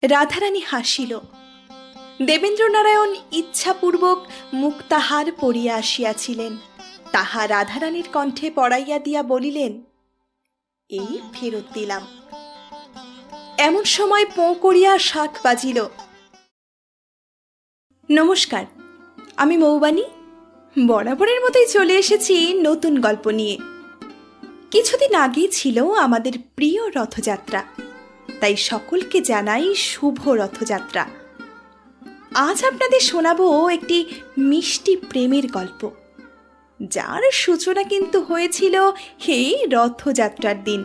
রাধারানী হাসিল। দেবেন্দ্রনারায়ণ ইচ্ছাপূর্বক মুক্তাহার পরিয়া আসিয়াছিলেন, তাহা রাধারানীর কণ্ঠে পড়াইয়া দিয়া বলিলেন, এই ফেরত দিলাম। এমন সময় পোঁ করিয়া শাঁখ বাজিল। নমস্কার, আমি মৌবানী। বরাবরের মতোই চলে এসেছি নতুন গল্প নিয়ে। কিছুদিন আগেই ছিল আমাদের প্রিয় রথযাত্রা, তাই সকলকে জানাই শুভ রথযাত্রা। আজ আপনাদের শোনাবো একটি মিষ্টি প্রেমের গল্প, যার সূচনা কিন্তু হয়েছিল এই রথযাত্রার দিন।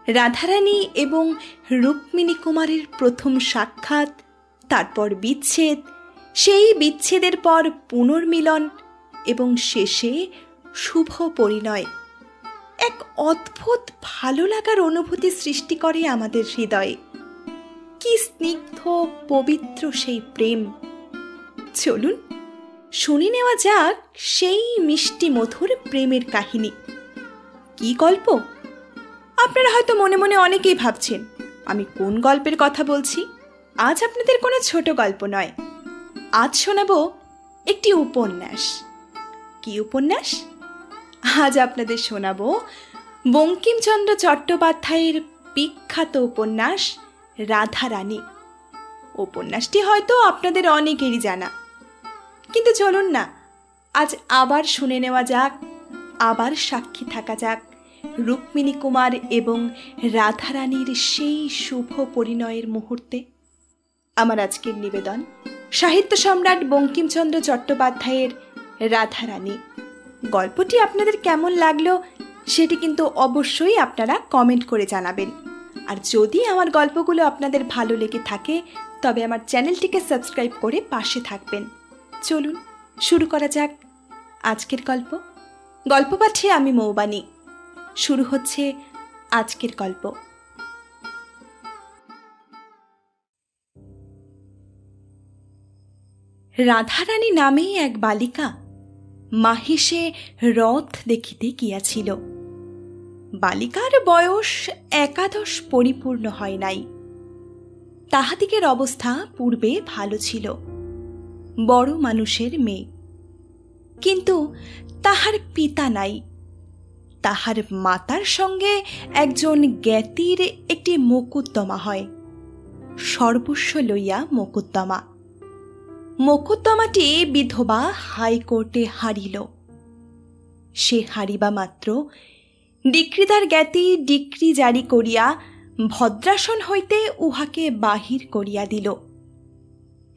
রাধারানী এবং রুক্মিণী কুমারের প্রথম সাক্ষাৎ, তারপর বিচ্ছেদ, সেই বিচ্ছেদের পর পুনর্মিলন এবং শেষে শুভ পরিণয়। এক অদ্ভুত ভালো লাগার অনুভূতি সৃষ্টি করে আমাদের হৃদয়ে। কি স্নিগ্ধ পবিত্র সেই প্রেম! চলুন শুনে নেওয়া যাক সেই মিষ্টি মধুর প্রেমের কাহিনী। কি গল্প? আপনারা হয়তো মনে মনে অনেকেই ভাবছেন আমি কোন গল্পের কথা বলছি। আজ আপনাদের কোনো ছোট গল্প নয়, আজ শোনাবো একটি উপন্যাস। কি উপন্যাস? আজ আপনাদের শোনাবো বঙ্কিমচন্দ্র চট্টোপাধ্যায়ের বিখ্যাত উপন্যাস রাধারানী। উপন্যাসটি হয়তো আপনাদের অনেকেরই জানা, কিন্তু চলুন না আজ আবার শুনে নেওয়া যাক, আবার সাক্ষী থাকা যাক রুক্মিণী কুমার এবং রাধারানীর সেই শুভ পরিণয়ের মুহূর্তে। আমার আজকের নিবেদন সাহিত্য সম্রাট বঙ্কিমচন্দ্র চট্টোপাধ্যায়ের রাধারানী। গল্পটি আপনাদের কেমন লাগলো সেটি কিন্তু অবশ্যই আপনারা কমেন্ট করে জানাবেন। আর যদি আমার গল্পগুলো আপনাদের ভালো লেগে থাকে তবে আমার চ্যানেলটিকে সাবস্ক্রাইব করে পাশে থাকবেন। চলুন শুরু করা যাক আজকের গল্প। গল্প পাঠে আমি মৌবানী। শুরু হচ্ছে আজকের গল্প। রাধারানী নামে এক বালিকা মাহেশে রথ দেখিতে গিয়াছিল। বালিকার বয়স 11 পরিপূর্ণ হয় নাই। তাহাদিগের অবস্থা পূর্বে ভালো ছিল, বড় মানুষের মেয়ে। কিন্তু তাহার পিতা নাই। তাহার মাতার সঙ্গে একজন জ্ঞাতির একটি মোকদ্দমা হয়, সর্বস্ব লইয়া মোকদ্দমা। মোকদ্দমাটি বিধবা হাইকোর্টে হারিল। সে হারিবা মাত্র ডিক্রিদার জ্ঞাতি ডিক্রি জারি করিয়া ভদ্রাসন হইতে উহাকে বাহির করিয়া দিল।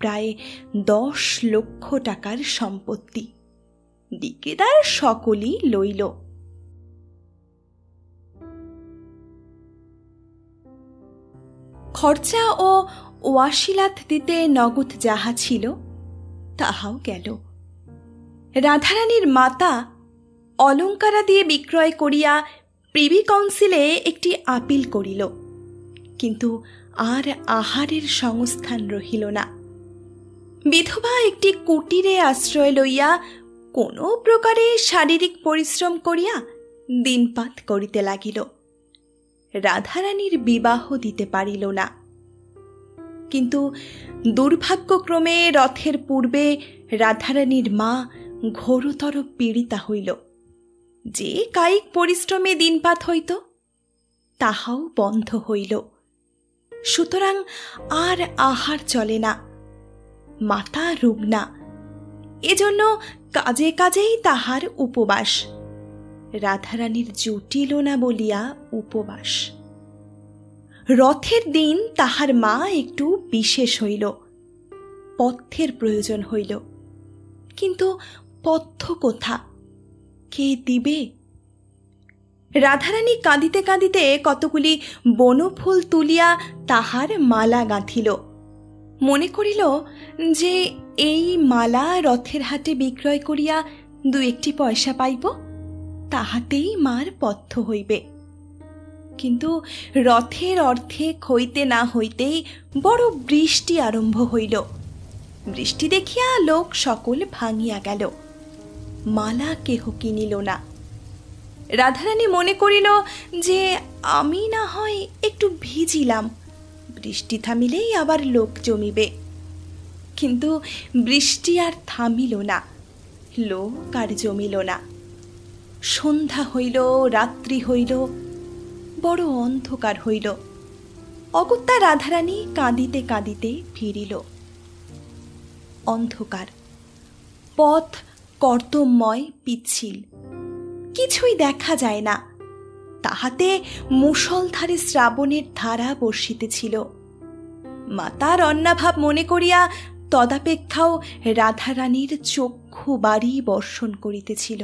প্রায় 10 লক্ষ টাকার সম্পত্তি ডিক্রিদার সকলই লইল। খরচা ও ওয়াসিলাত দিতে নগদ যাহা ছিল তাহাও গেল। রাধারানীর মাতা অলঙ্কারা দিয়ে বিক্রয় করিয়া প্রিভি কাউন্সিলে একটি আপিল করিল, কিন্তু আর আহারের সংস্থান রহিল না। বিধবা একটি কুটিরে আশ্রয় লইয়া কোনো প্রকারে শারীরিক পরিশ্রম করিয়া দিনপাত করিতে লাগিল। রাধারানীর বিবাহ দিতে পারিল না। কিন্তু দুর্ভাগ্যক্রমে রথের পূর্বে রাধারানীর মা ঘোরতর পীড়িতা হইল। যে কায়িক পরিশ্রমে দিনপাত হইত তাহাও বন্ধ হইল। সুতরাং আর আহার চলে না। মাতা রুগ্না, এজন্য কাজে কাজেই তাহার উপবাস। রাধারানীর জুটিল না বলিয়া উপবাস। রথের দিন তাহার মা একটু বিশেষ হইল, পথ্যের প্রয়োজন হইল। কিন্তু পথ্য কোথা, কে দিবে? রাধারানী কাঁদিতে কাঁদিতে কতগুলি বনফুল তুলিয়া তাহার মালা গাঁথিল। মনে করিল যে এই মালা রথের হাটে বিক্রয় করিয়া 2-1 পয়সা পাইব, তাহাতেই মার পথ্য হইবে। কিন্তু রথের অর্ধেক হইতে না হইতেই বড় বৃষ্টি আরম্ভ হইল। বৃষ্টি দেখিয়া লোক সকল ভাঙিয়া গেল। মালা কেহ কিনিল না। রাধারানী মনে করিল যে আমি না হয় একটু ভিজিলাম, বৃষ্টি থামিলেই আবার লোক জমিবে। কিন্তু বৃষ্টি আর থামিল না, লোক আর জমিল না। সন্ধ্যা হইল, রাত্রি হইল, বড় অন্ধকার হইল। অগত্যা রাধারানী কাঁদিতে কাঁদিতে ফিরিল। অন্ধকার, পথ কর্দমময়, পিচ্ছিল, কিছুই দেখা যায় না। তাহাতে মুষলধারে শ্রাবণের ধারা বর্ষিতেছিল। মাতার অন্নাভাব মনে করিয়া তদাপেক্ষাও রাধারানীর চক্ষু বাড়ি বর্ষণ করিতেছিল।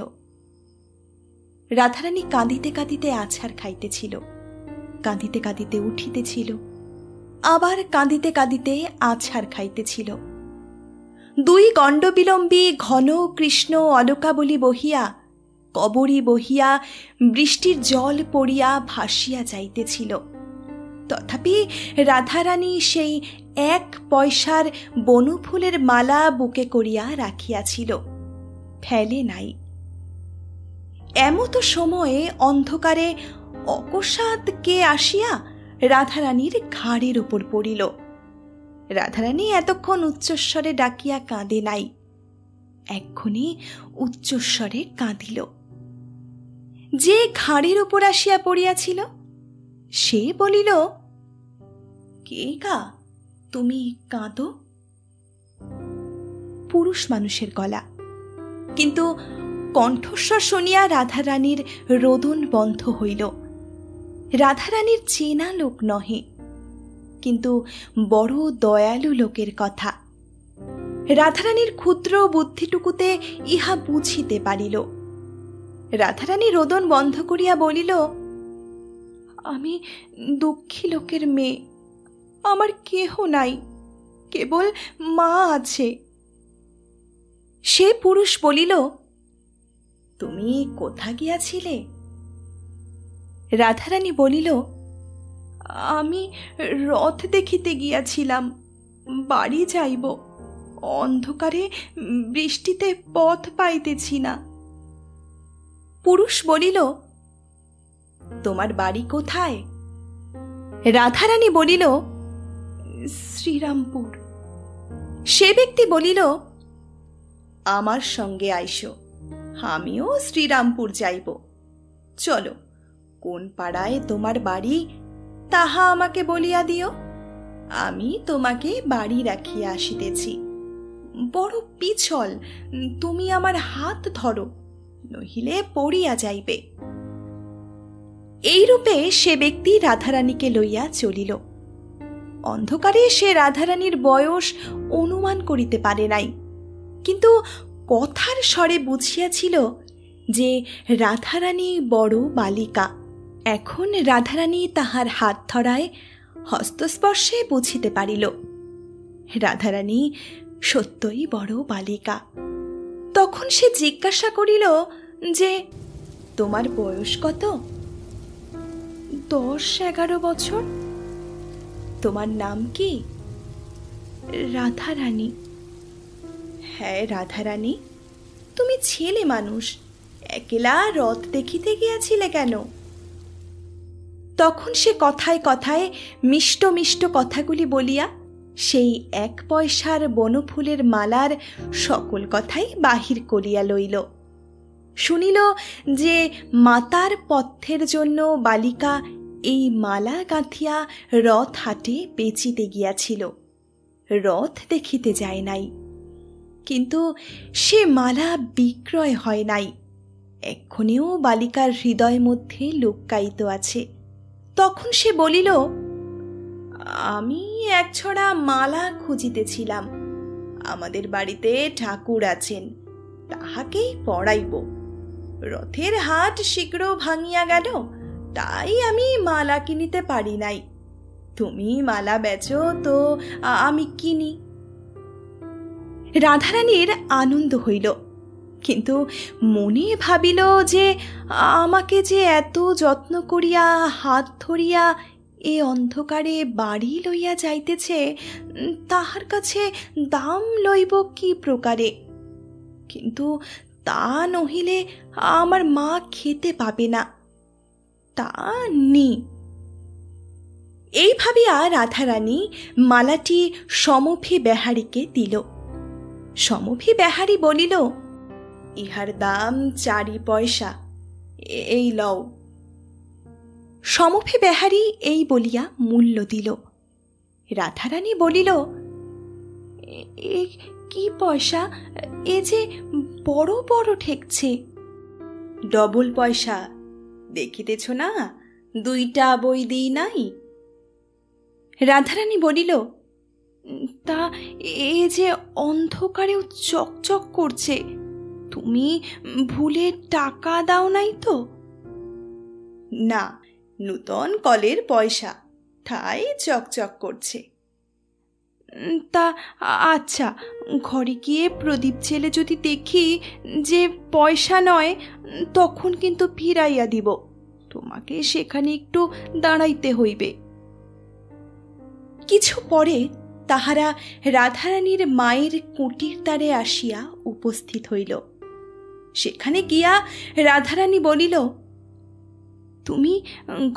রাধারানী কাঁদিতে কাঁদিতে আছাড় খাইতেছিল, কাঁদিতে কাঁদিতে উঠিতেছিল, আবার কাঁদিতে কাঁদিতে আছাড় খাইতেছিল। দুই গণ্ডবিলম্বী ঘন কৃষ্ণ অলকাবলী বহিয়া, কবরী বহিয়া, বৃষ্টির জল পড়িয়া ভাসিয়া যাইতেছিল। তথাপি রাধারানী সেই 1 পয়সার বনফুলের মালা বুকে করিয়া রাখিয়াছিল, ফেলে নাই। এমতো সময়ে অন্ধকারে অকস্মাৎ কে আসিয়া রাধারানীর ঘাড়ের উপর পড়িল। রাধারানী এতক্ষণ উচ্চস্বরে ডাকিয়া কাঁদে নাই, এক্ষুনি উচ্চস্বরে কাঁদিল। যে ঘাড়ের উপর আসিয়া পড়িয়াছিল সে বলিল, কে গা, তুমি কাঁদো? পুরুষ মানুষের গলা, কিন্তু কণ্ঠস্বর শুনিয়া রাধারানীর রোদন বন্ধ হইল। রাধারানীর চেনা লোক নহে, কিন্তু বড় দয়ালু লোকের কথা। রাধারানীর ক্ষুদ্র বুদ্ধিটুকুতে ইহা বুঝিতে পারিল। রাধারানী রোদন বন্ধ করিয়া বলিল, আমি দুঃখী লোকের মেয়ে, আমার কেহ নাই, কেবল মা আছে। সে পুরুষ বলিল, তুমি কোথা গিয়াছিলে? রাধারানী বলিল, আমি রথ দেখিতে গিয়াছিলাম, বাড়ি যাইব, অন্ধকারে বৃষ্টিতে পথ পাইতেছি না। পুরুষ বলিল, তোমার বাড়ি কোথায়? রাধারানী বলিল, শ্রীরামপুর। সে ব্যক্তি বলিল, আমার সঙ্গে আইসো, আমিও শ্রীরামপুর যাইব। চলো, কোন পাড়ায় তোমার বাড়ি তাহা আমাকে বলিয়া দিও, আমি তোমাকে বাড়ি রাখিয়া আসিতেছি। বড় পিছল, তুমি আমার হাত ধরো, নহিলে পড়িয়া যাইবে। এইরূপে সে ব্যক্তি রাধারানীকে লইয়া চলিল। অন্ধকারে সে রাধারানীর বয়স অনুমান করিতে পারে নাই, কিন্তু কথার স্বরে বুঝিয়াছিল যে রাধারানী বড় বালিকা। এখন রাধারানী তাহার হাত ধরায় হস্তস্পর্শে বুঝিতে পারিল রাধারানী সত্যই বড় বালিকা। তখন সে জিজ্ঞাসা করিল যে, তোমার বয়স কত? 10-11 বছর। তোমার নাম কি? রাধারানী। হ্যাঁ রাধারানী, তুমি ছেলে মানুষ, একলা রথ দেখিতে গিয়াছিলে কেন? তখন সে কথায় কথায় মিষ্ট মিষ্ট কথাগুলি বলিয়া সেই 1 পয়সার বনফুলের মালার সকল কথাই বাহির করিয়া লইল। শুনিল যে মাতার পথ্যের জন্য বালিকা এই মালা গাঁথিয়া রথ হাটে বেচিতে গিয়াছিল, রথ দেখিতে যায় নাই। কিন্তু সে মালা বিক্রয় হয় নাই, এক্ষণেও বালিকার হৃদয় মধ্যে লুক্কায়িত আছে। তখন সে বলিল, আমি এক ছড়া মালা খুঁজিতেছিলাম, আমাদের বাড়িতে ঠাকুর আছেন, তাহাকেই পড়াইব। রথের হাট শীঘ্র ভাঙিয়া গেল, তাই আমি মালা কিনিতে পারি নাই। তুমি মালা বেচো তো আমি কিনি। রাধারানীর আনন্দ হইল, কিন্তু মনে ভাবিল যে আমাকে যে এত যত্ন করিয়া হাত ধরিয়া এ অন্ধকারে বাড়ি লইয়া যাইতেছে, তাহার কাছে দাম লইব কি প্রকারে? কিন্তু তা নহিলে আমার মা খেতে পাবে না, তা নি। এই ভাবিয়া রাধারানী মালাটি সমভি বেহারিকে দিল। সমভি বেহারি বলিল, ইহার দাম 4 পয়সা, এই লও। সমভি বেহারি এই বলিয়া মূল্য দিল। রাধারানী বলিল, কি পয়সা, এ যে বড় বড় ঠেকছে। ডবল পয়সা, দেখিতেছ না 2টা বই দিই নাই। রাধারানী বলিল, তা এ যে অন্ধকারেও চকচক করছে, তুমি ভুলে টাকা দাও নাই তো? না, নূতন কলের পয়সা, তাই চকচক করছে। তা আচ্ছা, ঘরে গিয়ে প্রদীপ ছেলে যদি দেখি যে পয়সা নয়, তখন কিন্তু ফিরাইয়া দিব। তোমাকে সেখানে একটু দাঁড়াইতে হইবে। কিছু পরে তাহারা রাধারানীর মায়ের কুটির দ্বারে আসিয়া উপস্থিত হইল। সেখানে গিয়া রাধারানী বলিল, তুমি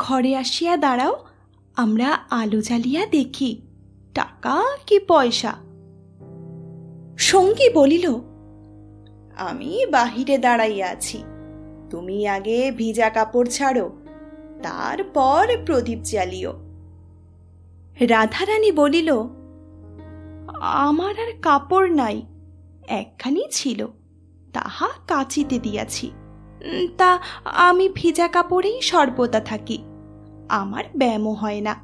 ঘরে আসিয়া দাঁড়াও, আমরা আলো জ্বালিয়া দেখি টাকা কি পয়সা। সঙ্গী বলিল, আমি বাহিরে দাঁড়াইয়া আছি, তুমি আগে ভিজা কাপড় ছাড়ো, তারপর প্রদীপ জ্বালিও। রাধারানী বলিল, আমার আর কাপড় নাই, একখানি ছিল, তাহা কাচিতে দিয়াছি, তা আমি ভিজা কাপড়েই সর্বদা থাকি, আমার ব্যায়ামও হয় না,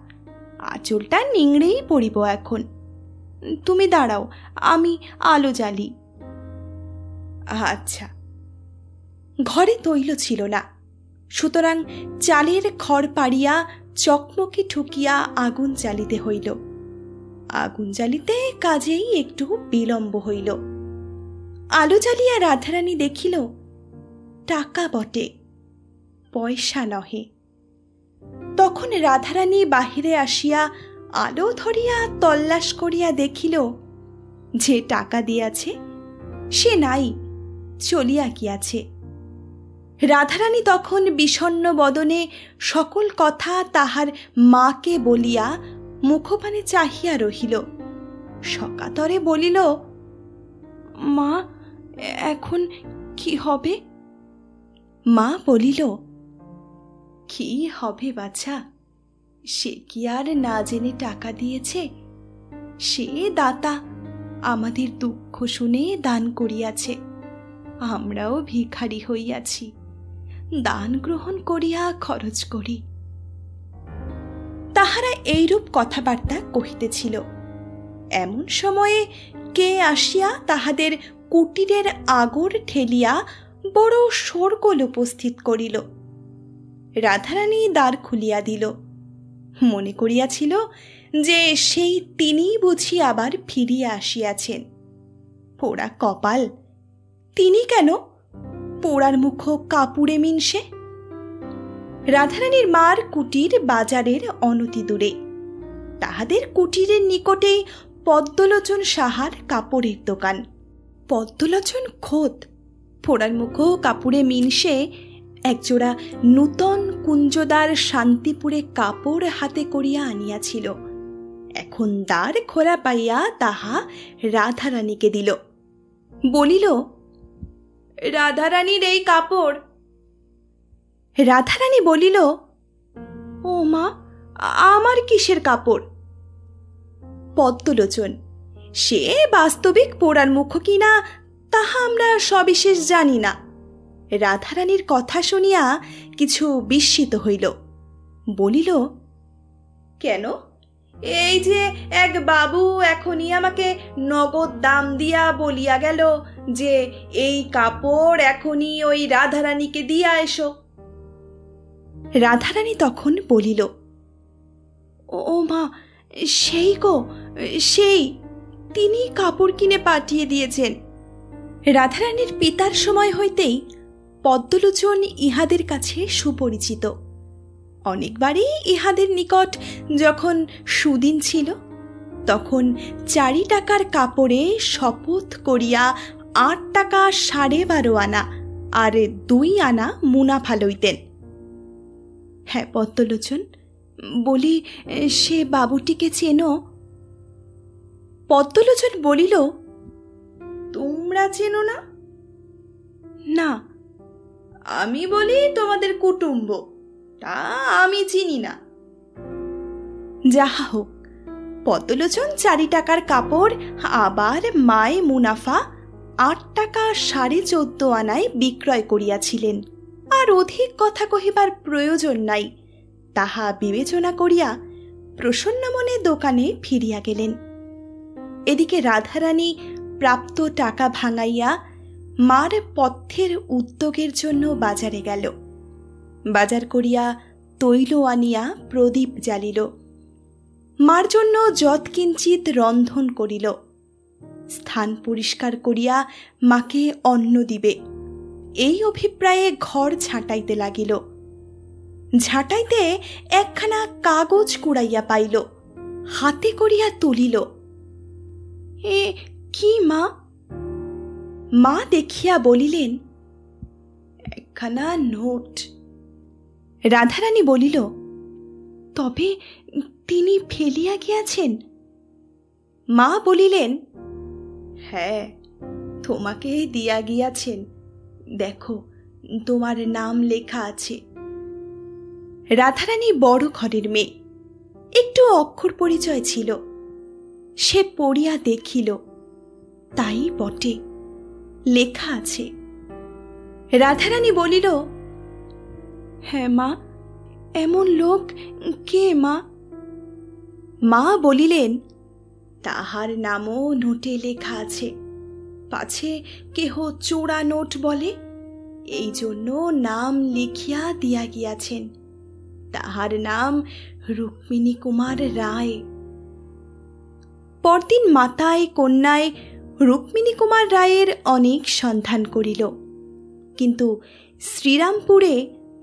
আঁচলটা নিংড়েই পড়িব এখন। তুমি দাঁড়াও, আমি আলো জ্বালি। আচ্ছা। ঘরে তৈল ছিল না, সুতরাং চালের খড় পাড়িয়া চকমকি ঠুকিয়া আগুন জ্বালিতে হইল। আগুন জ্বালিতে কাজেই একটু বিলম্ব হইল। আলো জ্বালিয়া রাধারানী দেখিল, টাকা বটে, পয়সা নহে। তখন রাধারানী বাহিরে আসিয়া আলো ধরিয়া তল্লাশ করিয়া দেখিল, যে টাকা দিয়াছে সে নাই, চলিয়া গিয়াছে। রাধারানী তখন বিষণ্ণ বদনে সকল কথা তাহার মাকে বলিয়া মুখপানে চাহিয়া রহিল। সকাতরে বলিল, মা, এখন কি হবে? মা বলিল, কি হবে বাছা, সে কি আর না জেনে টাকা দিয়েছে? সে দাতা, আমাদের দুঃখ শুনে দান করিয়াছে, আমরাও ভিখারি হইয়াছি, দান গ্রহণ করিয়া খরচ করি। তাহারা এইরূপ কথাবার্তা কহিতেছিল। এমন সময়ে কে আসিয়া তাহাদের কুটিরের আগর ঠেলিয়া বড় শোরগোল উপস্থিত করিল। রাধারানী দ্বার খুলিয়া দিল। মনে করিয়াছিল যে সেই তিনিই বুঝি আবার ফিরিয়া আসিয়াছেন। পোড়া কপাল, তিনি কেন, পোড়ার মুখ কাপুরে মিনসে। রাধারানীর মার কুটির বাজারের অনতি দূরে। তাহাদের কুটিরের নিকটেই পদ্মলোচন সাহার কাপড়ের দোকান। পদ্মলোচন খোদ পোড়ার মুখ কাপুরে মিনসে একজোড়া নূতন কুঞ্জদার শান্তিপুরে কাপড় হাতে করিয়া আনিয়াছিল। এখন দ্বার খোলা পাইয়া তাহা রাধারানীকে দিল। বলিল, রাধারানীর এই কাপড়। রাধারানী বলিল, ও মা, আমার কিসের কাপড়? পদ্মলোচন, সে বাস্তবিক পোড়ার মুখ কিনা তাহা আমরা সবিশেষ জানি না। রাধারানীর কথা শুনিয়া কিছু বিস্মিত হইল। বলিল, কেন? এই যে এক বাবু এখনই আমাকে নগদ দাম দিয়া বলিয়া গেল যে এই কাপড় এখনই ওই রাধারানীকে দিয়া এসো। রাধারানী তখন বলিল, ও মা, সেই গো, সেই, তিনি কাপড় কিনে পাঠিয়ে দিয়েছেন। রাধারানীর পিতার সময় হইতেই পদ্মলোচন ইহাদের কাছে সুপরিচিত। অনেকবারই ইহাদের নিকট যখন সুদিন ছিল, তখন 4 টাকার কাপড়ে শপথ করিয়া 8 টাকা 12.5 আনা আর 2 আনা মুনাফা লইতেন। হ্যাঁ পদ্মলোচন, বলি, সে বাবুটিকে চেনো? পদ্মলোচন বলিল, তোমরা চেনো না? না। আমি বলি তোমাদের কুটুম্ব, তা আমি চিনি না। যাহা হোক, পদ্মলোচন 4 টাকার কাপড় আবার মায়ে মুনাফা 8 টাকা 14.5 আনায় বিক্রয় করিয়াছিলেন। আর অধিক কথা কহিবার প্রয়োজন নাই, তাহা বিবেচনা করিয়া প্রসন্ন মনে দোকানে ফিরিয়া গেলেন। এদিকে রাধারানী প্রাপ্ত টাকা ভাঙাইয়া মার পথ্যের উদ্যোগের জন্য বাজারে গেল। বাজার করিয়া তৈল আনিয়া প্রদীপ জ্বালিল, মার জন্য যৎকিঞ্চিত রন্ধন করিল। স্থান পরিষ্কার করিয়া মাকে অন্ন দিবে, এই অভিপ্রায়ে ঘর ঝাঁটাইতে লাগিল। ঝাঁটাইতে একখানা কাগজ কুড়াইয়া পাইল, হাতে করিয়া তুলিল। এ কি মা? মা দেখিয়া বলিলেন, একখানা নোট। রাধারানী বলিল, তবে তিনি ফেলিয়া গিয়াছেন? মা বলিলেন, হ্যাঁ, তোমাকে দিয়া গিয়াছেন, দেখো তোমার নাম লেখা আছে। রাধারানী বড় ঘরের মেয়ে, একটু অক্ষর পরিচয় ছিল। সে পড়িয়া দেখিল, তাই বটে, লেখা আছে। রাধারানী বলিল, হ্যাঁ মা, এমন লোক কে মা? মা বলিলেন, তাহার নামও নোটে লেখা আছে, পাছে কেহ চোরা নোট বলে, এই জন্য নাম লিখিয়া দিয়া গিয়াছেন। তাহার নাম রুক্মিণী কুমার রায়। পরদিন মাতায় কন্যায় রুক্মিণী কুমার রায়ের অনেক সন্ধান করিল, কিন্তু শ্রীরামপুরে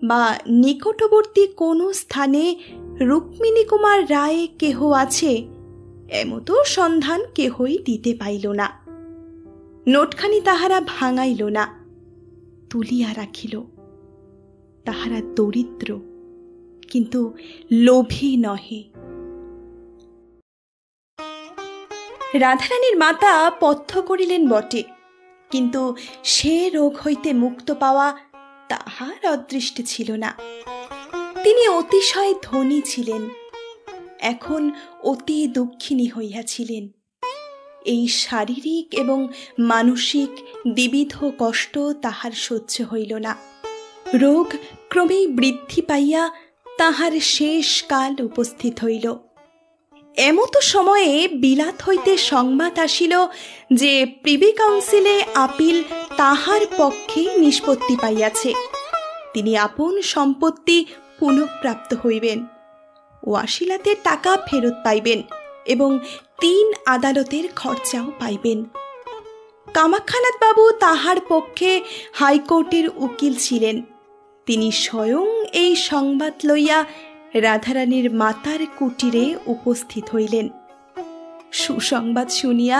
বা নিকটবর্তী কোনো স্থানে রুক্মিণী কুমার রায় কেহ আছে এমতো সন্ধান কেহই দিতে পাইল না। নোটখানি তাহারা ভাঙাইল না, তুলিয়া রাখিল। তাহারা দরিদ্র, কিন্তু লোভী নহে। রাধারানীর মাতা পথ্য করিলেন বটে, কিন্তু সে রোগ হইতে মুক্ত পাওয়া তাহার অদৃষ্টে ছিল না। তিনি অতিশয় ধনী ছিলেন, এখন অতি দুঃখিনী হইয়াছিলেন। এই শারীরিক এবং মানসিক দ্বিবিধ কষ্ট তাহার সহ্য হইল না। রোগ ক্রমেই বৃদ্ধি পাইয়া তাহার শেষ কাল উপস্থিত হইল। এমতো সময়ে বিলাত হইতে সংবাদ আসিল যে প্রিভি কাউন্সিলে আপিল তাহার পক্ষে নিষ্পত্তি পাইয়াছে। তিনি আপন সম্পত্তি পুনঃপ্রাপ্ত হইবেন, ওয়াসিলাতের টাকা ফেরত পাইবেন এবং 3 আদালতের খরচাও পাইবেন। কামাখ্যানাথ বাবু তাহার পক্ষে হাইকোর্টের উকিল ছিলেন। তিনি স্বয়ং এই সংবাদ লইয়া রাধারানীর মাতার কুটিরে উপস্থিত হইলেন। সুসংবাদ শুনিয়া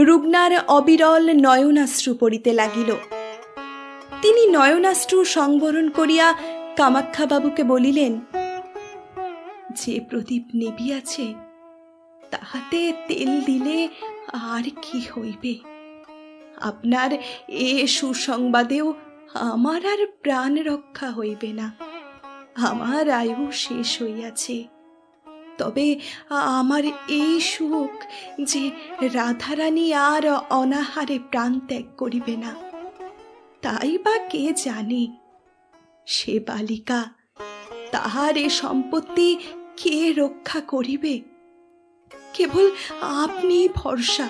রুগ্নার অবিরল নয়নাশ্রু পড়িতে লাগিল। তিনি নয়নাশ্রু সংবরণ করিয়া কামাখ্যাবাবুকে বলিলেন, যে প্রদীপ নিবিয়াছে তাহাতে তেল দিলে আর কি হইবে? আপনার এ সুসংবাদেও আমার আর প্রাণ রক্ষা হইবে না। আমার আয়ু শেষ হইয়াছে, তবে আমার এই সুখ যে রাধারানী আর অনাহারে প্রাণ ত্যাগ করিবে না, তাই বা কে জানে? সে বালিকা, তাহার এ সম্পত্তি কে রক্ষা করিবে? কেবল আপনি ভরসা।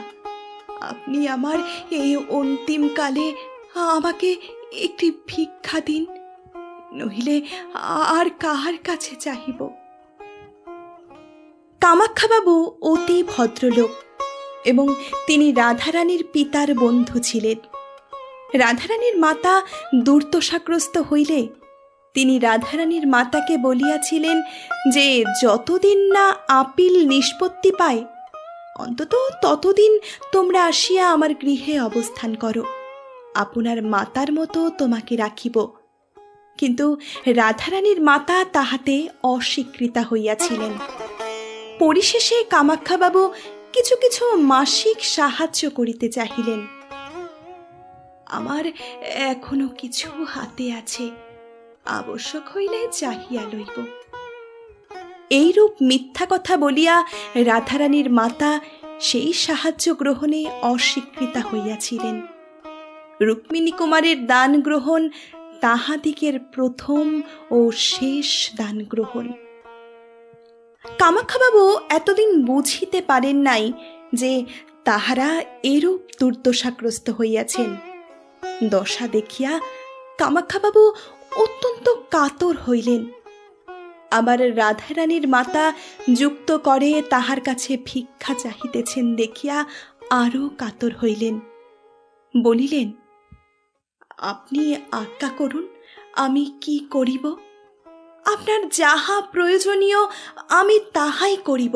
আপনি আমার এই অন্তিম কালে আমাকে একটি ভিক্ষা দিন, নহিলে আর কাহার কাছে চাহিব? কামাখ্যাবাবু অতি ভদ্রলোক এবং তিনি রাধারানীর পিতার বন্ধু ছিলেন। রাধারানীর মাতা দুর্দশাগ্রস্ত হইলে তিনি রাধারানীর মাতাকে বলিয়াছিলেন যে যতদিন না আপিল নিষ্পত্তি পায়, অন্তত ততদিন তোমরা আসিয়া আমার গৃহে অবস্থান করো। আপনার মাতার মতো তোমাকে রাখিব। কিন্তু রাধারানীর মাতা তাহাতে অস্বীকৃতা হইয়াছিলেন। পরিশেষে কামাখ্যাবাবু কিছু কিছু মাসিক সাহায্য করিতে চাহিলেন। আমার এখনো কিছু হাতে আছে, আবশ্যক হইলে চাহিয়া লইব। এইরূপ মিথ্যা কথা বলিয়া রাধারানীর মাতা সেই সাহায্য গ্রহণে অস্বীকৃতা হইয়াছিলেন। রুক্মিণী কুমারের দান গ্রহণ তাহাদিগের প্রথম ও শেষ দান গ্রহণ। কামাখ্যাবাবু এতদিন বুঝিতে পারেন নাই যে তাহারা এরূপ দুর্দশাগ্রস্ত হইয়াছেন। দশা দেখিয়া কামাখ্যাবাবু অত্যন্ত কাতর হইলেন। আবার রাধারানীর মাতা যুক্ত করে তাহার কাছে ভিক্ষা চাহিতেছেন দেখিয়া আরও কাতর হইলেন। বলিলেন, আপনি আজ্ঞা করুন, আমি কি করিব? আপনার যাহা প্রয়োজনীয় আমি তাহাই করিব।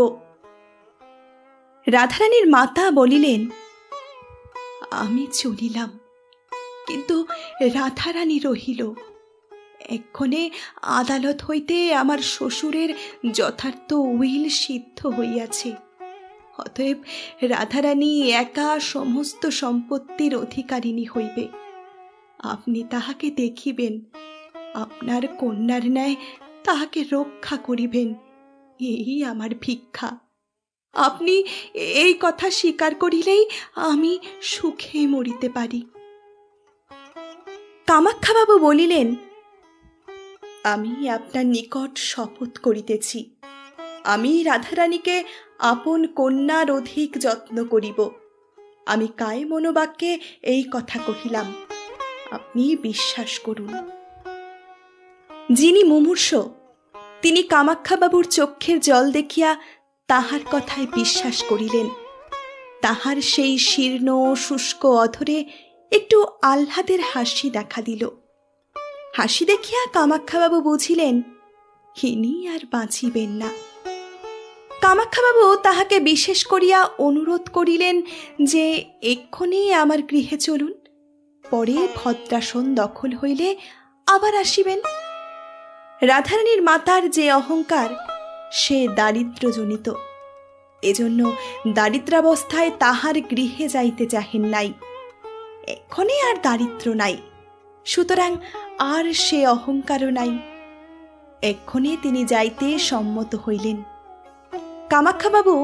রাধারানীর মাতা বলিলেন, আমি চলিলাম, কিন্তু রাধারানী রহিল। এক্ষণে আদালত হইতে আমার শ্বশুরের যথার্থ উইল সিদ্ধ হইয়াছে। অতএব রাধারানী একা সমস্ত সম্পত্তির অধিকারিণী হইবে। আপনি তাহাকে দেখিবেন, আপনার কন্যার ন্যায় তাহাকে রক্ষা করিবেন, এই আমার ভিক্ষা। আপনি এই কথা স্বীকার করিলেই আমি সুখে মরিতে পারি। কামাখ্যাবাবু বলিলেন, আমি আপনার নিকট শপথ করিতেছি, আমি রাধারানীকে আপন কন্যার অধিক যত্ন করিব। আমি কায় মনোবাক্যে এই কথা কহিলাম, আপনি বিশ্বাস করুন। যিনি মুমূর্ষ তিনি কামাখ্যাবাবুর চক্ষের জল দেখিয়া তাহার কথায় বিশ্বাস করিলেন। তাহার সেই শীর্ণ শুষ্ক অধরে একটু আহ্লাদের হাসি দেখা দিল। হাসি দেখিয়া কামাখ্যাবাবু বুঝিলেন ইনি আর বাঁচিবেন না। কামাখ্যাবাবু তাহাকে বিশেষ করিয়া অনুরোধ করিলেন যে এক্ষণে আমার গৃহে চলুন, পরে ভদ্রাসন দখল হইলে আবার আসিবেন। রাধারানীর মাতার যে অহংকার সে দারিদ্র্যজনিত, এজন্য দারিদ্রাবস্থায় তাহার গৃহে যাইতে চাহেন নাই। এক্ষণে আর দারিদ্র নাই, সুতরাং আর সে অহংকারও নাই। এক্ষণে তিনি যাইতে সম্মত হইলেন। কামাখ্যাবাবু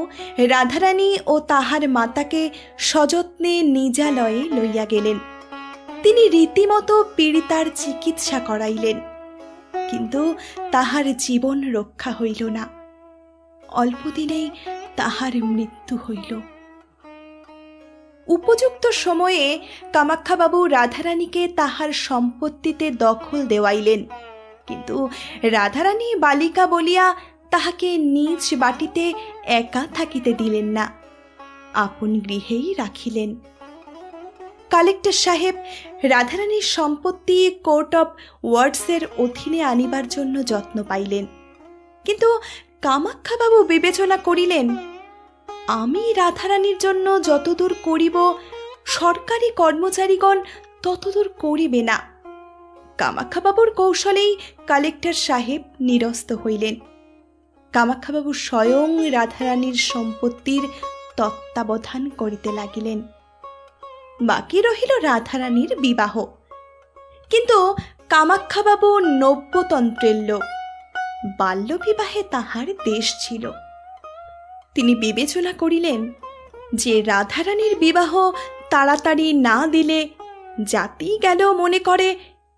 রাধারানী ও তাহার মাতাকে সযত্নে নিজালয়ে লইয়া গেলেন। তিনি রীতিমতো পীড়িতার চিকিৎসা করাইলেন, কিন্তু তাহার জীবন রক্ষা হইল না। অল্পদিনেই তাহার মৃত্যু হইল। উপযুক্ত সময়ে কামাখ্যাবাবু রাধারানীকে তাহার সম্পত্তিতে দখল দেওয়াইলেন, কিন্তু রাধারানী বালিকা বলিয়া তাহাকে নিজ বাটিতে একা থাকিতে দিলেন না, আপন গৃহেই রাখিলেন। কালেক্টর সাহেব রাধারানীর সম্পত্তি কোর্ট অফ ওয়ার্ডসের অধীনে আনিবার জন্য যত্ন পাইলেন, কিন্তু কামাখ্যাবাবু বিবেচনা করিলেন আমি রাধারানীর জন্য যতদূর করিব সরকারি কর্মচারীগণ ততদূর করিবে না। কামাখ্যাবাবুর কৌশলেই কালেক্টর সাহেব নিরস্ত হইলেন। কামাখ্যাবাবু স্বয়ং রাধারানীর সম্পত্তির তত্ত্বাবধান করিতে লাগিলেন। বাকি রহিল রাধারানীর বিবাহ। কিন্তু কামাখ্যাবাবু নব্যতন্ত্রের লোক, বাল্যবিবাহে তাহার দেশ ছিল। তিনি বিবেচনা করিলেন যে রাধারানীর বিবাহ তাড়াতাড়ি না দিলে জাতি গেল মনে করে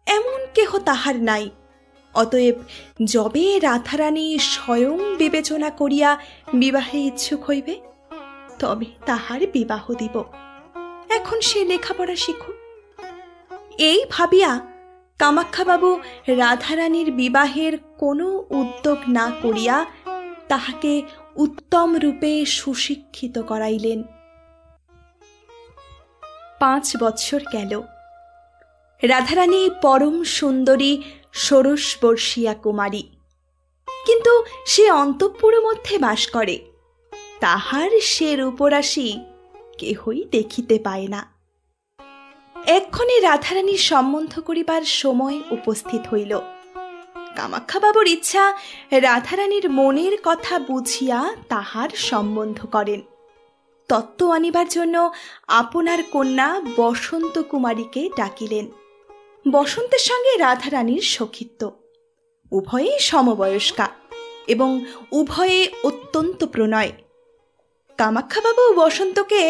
এমন কেহ তাহার নাই। অতএব যবে রাধারানী স্বয়ং বিবেচনা করিয়া বিবাহে ইচ্ছুক হইবে তবে তাহার বিবাহ দিব। এখন সে লেখাপড়া শিখুক। এই ভাবিয়া কামাখ্যাবাবু রাধারানীর বিবাহের কোনো উদ্যোগ না করিয়া তাহাকে উত্তম রূপে সুশিক্ষিত করাইলেন। 5 বৎসর গেল। রাধারানী পরম সুন্দরী ষোড়শবর্ষীয়া কুমারী, কিন্তু সে অন্তঃপুর মধ্যে বাস করে। তাহার সে রূপরাশি কেহই দেখিতে পায় না। এক্ষণে রাধারানীর সম্বন্ধ করিবার সময় উপস্থিত হইল। কামাখ্যাবাবুর ইচ্ছা রাধারানীর মনের কথা বুঝিয়া তাহার সম্বন্ধ করেন। তত্ত্ব আনিবার জন্য আপনার কন্যা বসন্ত কুমারীকে ডাকিলেন। বসন্তের সঙ্গে রাধারানীর সখিত্ব, উভয়ে সমবয়স্কা এবং উভয়ে অত্যন্ত প্রণয়। কামাখ্যাবাবু বসন্তকে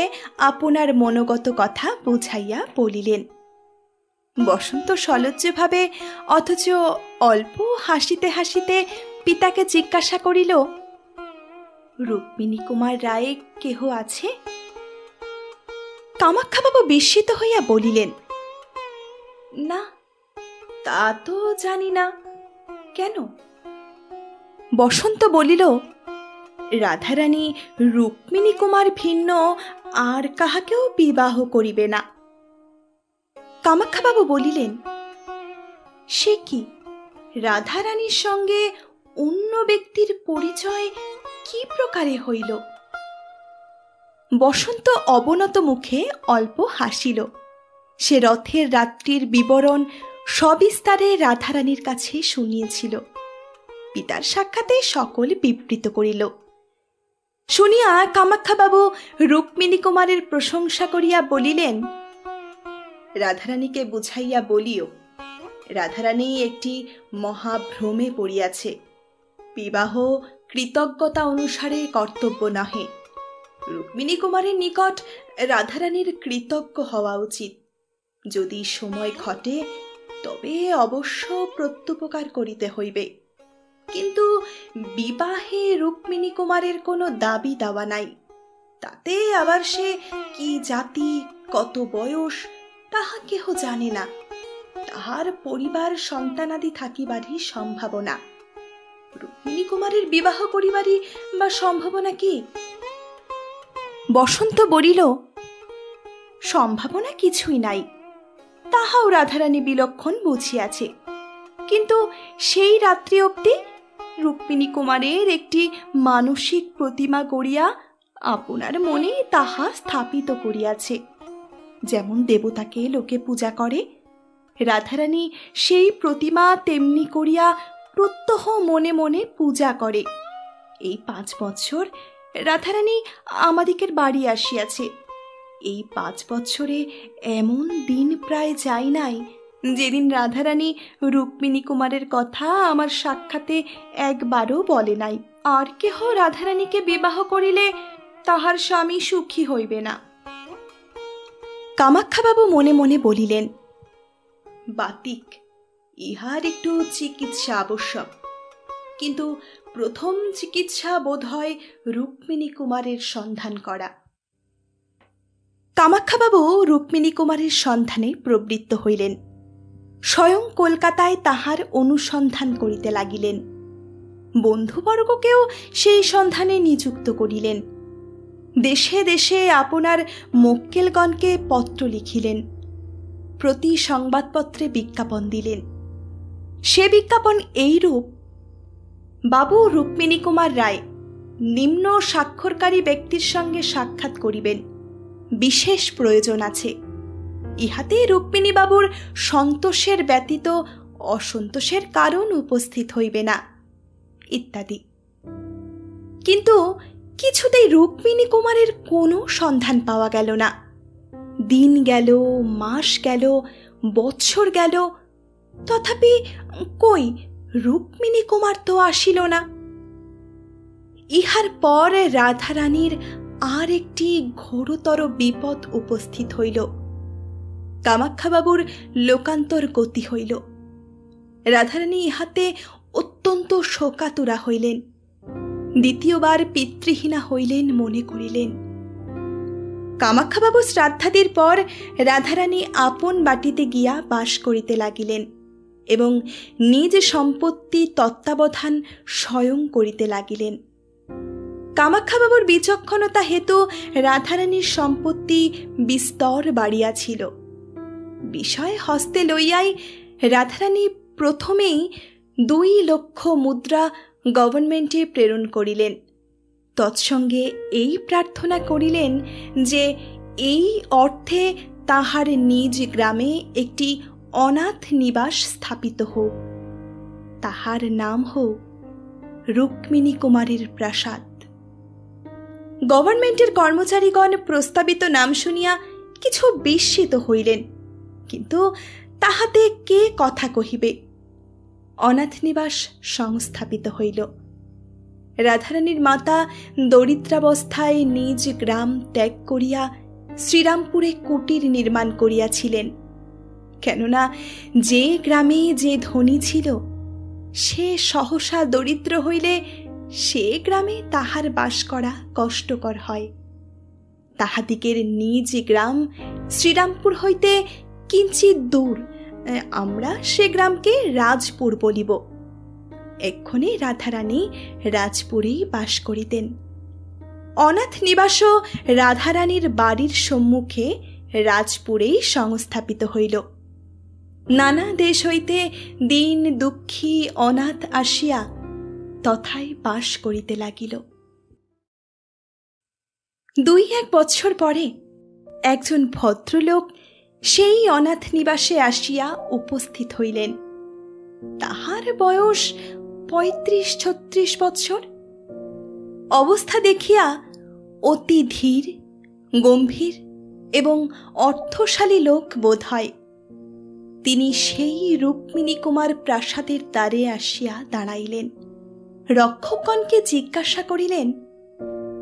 আপনার মনোগত কথা বুঝাইয়া বলিলেন। বসন্ত সলজ্জভাবে অথচ অল্প হাসিতে হাসিতে পিতাকে জিজ্ঞাসা করিল, রুক্মিণী কুমার রায় কেহ আছে? কামাখ্যাবাবু বিস্মিত হইয়া বলিলেন, না, তা তো জানি না। কেন? বসন্ত বলিল, রাধারানী রুক্মিণী কুমার ভিন্ন আর কাহাকেও বিবাহ করিবে না। কামাখ্যাবাবু বলিলেন, সে কি, রাধারানীর সঙ্গে অন্য ব্যক্তির পরিচয় কি প্রকারে হইল? বসন্ত অবনত মুখে অল্প হাসিল। সে রথের রাত্রির বিবরণ সবিস্তারে রাধারানীর কাছে শুনিয়েছিল। পিতার সাক্ষাতে সকল বিবৃত করিল। শুনিয়া কামাখ্যাবাবু রুক্মিণী কুমারের প্রশংসা করিয়া বলিলেন, রাধারানীকে বুঝাইয়া বলিও, রাধারানী একটি মহাভ্রমে পড়িয়াছে। বিবাহ কৃতজ্ঞতা অনুসারে কর্তব্য নহে। রুক্মিণী কুমারের নিকট রাধারানীর কৃতজ্ঞ হওয়া উচিত। যদি সময় ঘটে তবে অবশ্য প্রত্যুপকার করিতে হইবে। কিন্তু বিবাহে রুক্মিণী কুমারের কোনো দাবি দাওয়া নাই। তাতে আবার সে কি জাতি, কত বয়স, তাহা কেহ জানে না। তাহার পরিবার সন্তানাদি থাকিবারই সম্ভাবনা। রুক্মিণী কুমারের বিবাহ করিবারই বা সম্ভাবনা কি? বসন্ত বলিল, সম্ভাবনা কিছুই নাই, তাহাও রাধারানী বিলক্ষণ বুঝিয়াছে। কিন্তু সেই রাত্রি অবধি রুক্মিণী কুমারের একটি মানসিক প্রতিমা গড়িয়া আপনার মনে তাহা স্থাপিত করিয়াছে। যেমন দেবতাকে লোকে পূজা করে, রাধারানী সেই প্রতিমা তেমনি করিয়া প্রত্যহ মনে মনে পূজা করে। এই 5 বৎসর রাধারানী আমাদিকের বাড়ি আসিয়াছে। এই 5 বৎসরে এমন দিন প্রায় যায় নাই যেদিন রাধারানী রুক্মিণী কুমারের কথা আমার সাক্ষাতে একবারও বলে নাই। আর কেহ রাধারানীকে বিবাহ করিলে তাহার স্বামী সুখী হইবে না। কামাখ্যাবাবু মনে মনে বলিলেন, বাতিক, ইহার একটু চিকিৎসা আবশ্যক। কিন্তু প্রথম চিকিৎসা বোধ হয় রুক্মিণী কুমারের সন্ধান করা। কামাখ্যাবাবু রুক্মিণী কুমারের সন্ধানে প্রবৃত্ত হইলেন। স্বয়ং কলকাতায় তাহার অনুসন্ধান করিতে লাগিলেন। বন্ধুবর্গকেও সেই সন্ধানে নিযুক্ত করিলেন। দেশে দেশে আপনার মক্কেলগণকে পত্র লিখিলেন। প্রতি সংবাদপত্রে বিজ্ঞাপন দিলেন। সে বিজ্ঞাপন এইরূপ, বাবু রুক্মিণী কুমার রায় নিম্ন স্বাক্ষরকারী ব্যক্তির সঙ্গে সাক্ষাৎ করিবেন, বিশেষ প্রয়োজন আছে। ইহাতে রুক্মিণী বাবুর সন্তোষের ব্যতীত অসন্তোষের কারণ উপস্থিত হইবে না, ইত্যাদি। কিন্তু কিছুতেই রুক্মিণী কুমারের কোনো সন্ধান পাওয়া গেল না। দিন গেল, মাস গেল, বৎসর গেল, তথাপি কই রুক্মিণী কুমার তো আসিল না। ইহার পর রাধারানীর আর একটি ঘোরতর বিপদ উপস্থিত হইল। কামাখ্যাবাবুর লোকান্তর গতি হইল। রাধারানী ইহাতে অত্যন্ত শোকাতুরা হইলেন। দ্বিতীয়বার পিতৃহীনা হইলেন মনে করিলেন। কামাখ্যাবাবু শ্রাদ্ধাদির পর রাধারানী আপন বাটিতে গিয়া বাস করিতে লাগিলেন এবং নিজ সম্পত্তি তত্ত্বাবধান স্বয়ং করিতে লাগিলেন। কামাখ্যাবাবুর বিচক্ষণতা হেতু রাধারানীর সম্পত্তি বিস্তর বাড়িয়াছিল। বিষয় হস্তে লইয়াই রাধারানী প্রথমেই 2 লক্ষ মুদ্রা গভর্নমেন্টে প্রেরণ করিলেন। তৎসঙ্গে এই প্রার্থনা করিলেন যে এই অর্থে তাহার নিজ গ্রামে একটি অনাথ নিবাস স্থাপিত হোক। তাহার নাম হোক রুক্মিণী কুমারীর প্রাসাদ। গভর্নমেন্টের কর্মচারীগণ প্রস্তাবিত নাম শুনিয়া কিছু বিস্মিত হইলেন, কিন্তু তাহাতে কে কথা কহিবে। অনাথ নিবাস সংস্থাপিত হইল। রাধারানীর মাতা দরিদ্রাবস্থায় নিজ গ্রাম ত্যাগ করিয়া শ্রীরামপুরে কুটির নির্মাণ করিয়াছিলেন। কেননা যে গ্রামে যে ধনী ছিল, সে সহসা দরিদ্র হইলে সে গ্রামে তাহার বাস করা কষ্টকর হয়। তাহাদিগের নিজ গ্রাম শ্রীরামপুর হইতে কিঞ্চিৎ দূর, আমরা সে গ্রামকে রাজপুর বলিব। এক্ষণে রাধারানী রাজপুরেই বাস করিতেন। অনাথ নিবাসও রাধারানীর বাড়ির সম্মুখে রাজপুরেই সংস্থাপিত হইল। নানা দেশ হইতে দীন দুঃখী অনাথ আসিয়া তথায় বাস করিতে লাগিল। 2-1 বৎসর পরে একজন ভদ্রলোক সেই অনাথ নিবাসে আসিয়া উপস্থিত হইলেন। তাহার বয়স 35-36 বৎসর। অবস্থা দেখিয়া অতি ধীর, গম্ভীর এবং অর্থশালী লোক বোধ হয়। তিনি সেই রুক্মিণী কুমার প্রাসাদের দ্বারে আসিয়া দাঁড়াইলেন। রক্ষকগণকে জিজ্ঞাসা করিলেন,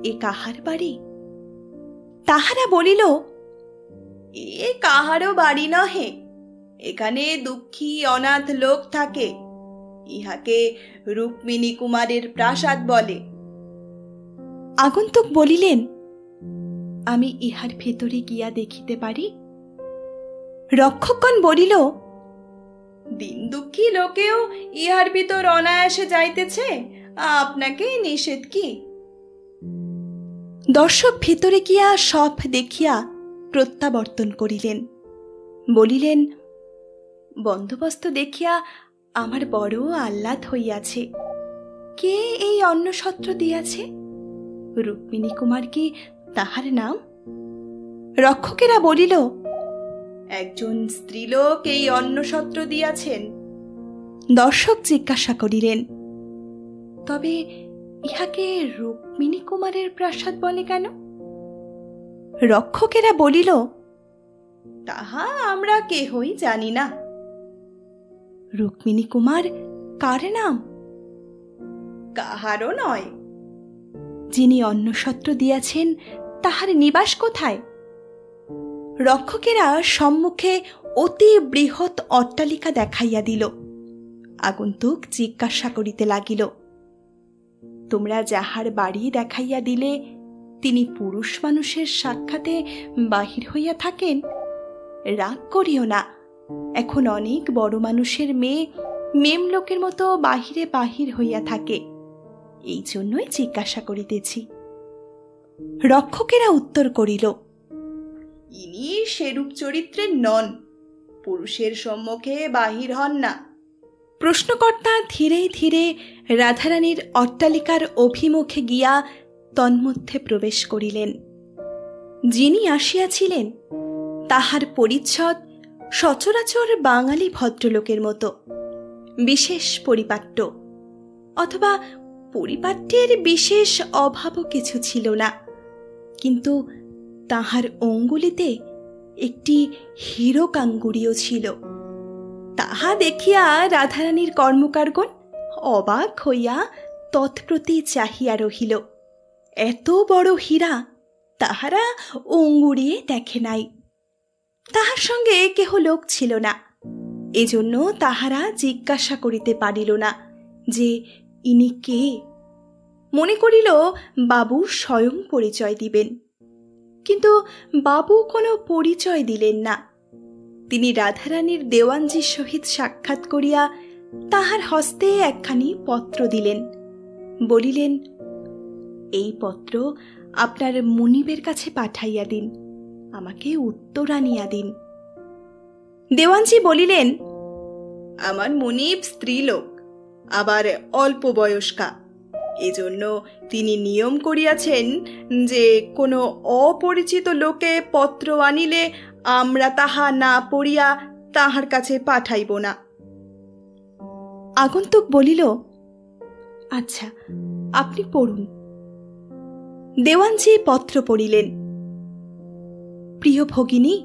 এ কাহার বাড়ি? তাহারা বলিল, এ কাহারও বাড়ি নহে, এখানে দুঃখী অনাথ লোক থাকে, ইহাকে রুক্মিণী কুমারের প্রাসাদ বলে। আগন্তুক বলিলেন, আমি ইহার ভেতরে গিয়া দেখিতে পারি? রক্ষকগণ বলিল, দিন দুঃখী লোকেও ইহার ভিতর অনায়াসে যাইতেছে, আপনাকে নিষেধ কি? দর্শক ভেতরে গিয়া সব দেখিয়া প্রত্যাবর্তন করিলেন। বলিলেন, বন্দোবস্ত দেখিয়া আমার বড় আহ্লাদ হইয়াছে। কে এই অন্নসত্র দিয়াছে? রুক্মিণী কুমার কি তাহার নাম? রক্ষকেরা বলিল, একজন স্ত্রীলোক এই অন্নসত্র দিয়াছেন। দর্শক জিজ্ঞাসা করিলেন, তবে ইহাকে রুক্মিণী কুমারের প্রাসাদ বলে কেন? রক্ষকেরা বলিল, তাহা আমরা কেহই জানি না। রুক্মিণী কুমার কার নাম? কাহারও নয়। যিনি অন্নসত্র দিয়াছেন তাহার নিবাস কোথায়? রক্ষকেরা সম্মুখে অতি বৃহৎ অট্টালিকা দেখাইয়া দিল। আগন্তুক জিজ্ঞাসা করিতে লাগিল, তোমরা যাহার বাড়ি দেখাইয়া দিলে তিনি পুরুষ মানুষের সাক্ষাতে বাহির হইয়া থাকেন? রাগ করিও না, এখন অনেক বড় মানুষের মেয়ে মেম লোকের মতো বাহিরে বাহির হইয়া থাকে, এই জন্যই জিজ্ঞাসা করিতেছি। রক্ষকেরা উত্তর করিল, ইনি সেরূপ চরিত্রের নন, পুরুষের সম্মুখে বাহির হন না। প্রশ্নকর্তা ধীরে ধীরে রাধারানীর অট্টালিকার অভিমুখে গিয়া তন্মধ্যে প্রবেশ করিলেন। যিনি আসিয়াছিলেন তাহার পরিচ্ছদ সচরাচর বাঙালি ভদ্রলোকের মতো, বিশেষ পরিপাট্য, অথবা পরিপাট্যের বিশেষ অভাবও কিছু ছিল না, কিন্তু তাহার অঙ্গুলিতে একটি হীরকাঙ্গুরীও ছিল। তাহা দেখিয়া রাধারানীর কর্মকারগণ অবাক হইয়া তৎপ্রতি চাহিয়া রহিল। এত বড় হীরা তাহারা অঙ্গুরিয়ে দেখে নাই। তাহার সঙ্গে কেহ লোক ছিল না, এজন্য তাহারা জিজ্ঞাসা করিতে পারিল না যে ইনি কে। মনে করিল বাবু স্বয়ং পরিচয় দিবেন, কিন্তু বাবু কোনো পরিচয় দিলেন না। তিনি রাধারানীর দেওয়ানজির সহিত সাক্ষাৎ করিয়া তাহার হস্তে একখানি পত্র দিলেন। বলিলেন, এই পত্র আপনার মুনিবের কাছে পাঠাইয়া দিন, আমাকে উত্তর আনিয়া দিন। দেওয়ানজি বলিলেন, আমার মুনিব স্ত্রীলোক, আবার অল্প বয়স্কা, এজন্য তিনি নিয়ম করিয়াছেন যে কোনো অপরিচিত লোকে পত্র আনিলে আমরা তাহা না পড়িয়া তাহার কাছে পাঠাইব না। আগন্তুক বলিল, আচ্ছা, আপনি পড়ুন। দেওয়ানজি পত্র পড়িলেন। প্রিয় ভগিনী,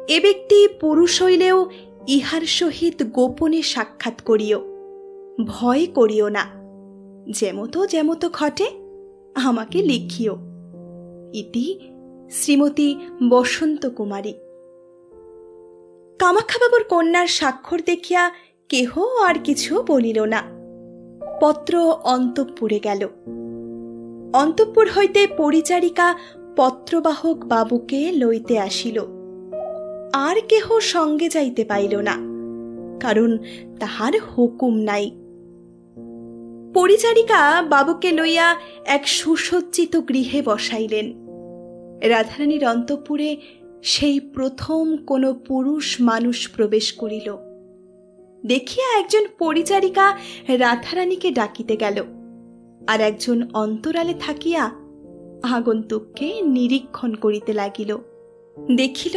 এ ব্যক্তি পুরুষ হইলেও ইহার সহিত গোপনে সাক্ষাৎ করিও, ভয় করিও না। যেমতো যেমতো ঘটে আমাকে লিখিও। ইতি শ্রীমতী বসন্ত কুমারী। কামাখ্যাবাবুর কন্যার স্বাক্ষর দেখিয়া কেহ আর কিছু বলিল না। পত্র অন্তঃপুরে গেল। অন্তঃপুর হইতে পরিচারিকা পত্রবাহক বাবুকে লইতে আসিল। আর কেহ সঙ্গে যাইতে পাইল না, কারণ তাহার হুকুম নাই। পরিচারিকা বাবুকে লইয়া এক সুসজ্জিত গৃহে বসাইলেন। রাধারানীর অন্তঃপুরে সেই প্রথম কোনো পুরুষ মানুষ প্রবেশ করিল। দেখিয়া একজন পরিচারিকা রাধারানীকে ডাকিতে গেল, আর একজন অন্তরালে থাকিয়া আগন্তুককে নিরীক্ষণ করিতে লাগিল। দেখিল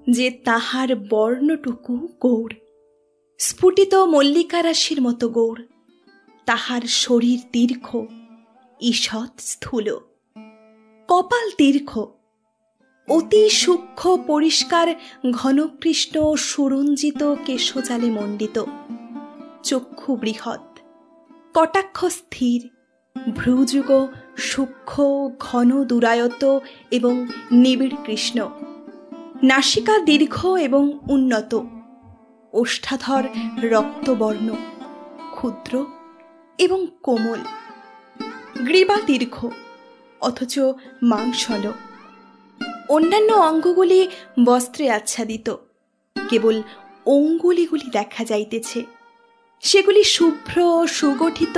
যে তাহার বর্ণটুকু গৌর, স্ফুটিত মল্লিকারাশির মতো গৌর। তাহার শরীর দীর্ঘ, ঈষৎ স্থূল, কপাল দীর্ঘ, অতি সূক্ষ্ম পরিষ্কার ঘনকৃষ্ণ সুরঞ্জিত কেশজালে মণ্ডিত, চক্ষু বৃহৎ, কটাক্ষ স্থির, ভ্রুযুগ সূক্ষ্ম ঘন দুরায়ত এবং নিবিড় কৃষ্ণ, নাসিকা দীর্ঘ এবং উন্নত, ওষ্ঠাধর রক্তবর্ণ, ক্ষুদ্র এবং কোমল, গ্রীবা দীর্ঘ অথচ মাংসল। অন্যান্য অঙ্গগুলি বস্ত্রে আচ্ছাদিত, কেবল অঙ্গুলিগুলি দেখা যাইতেছে। সেগুলি শুভ্র সুগঠিত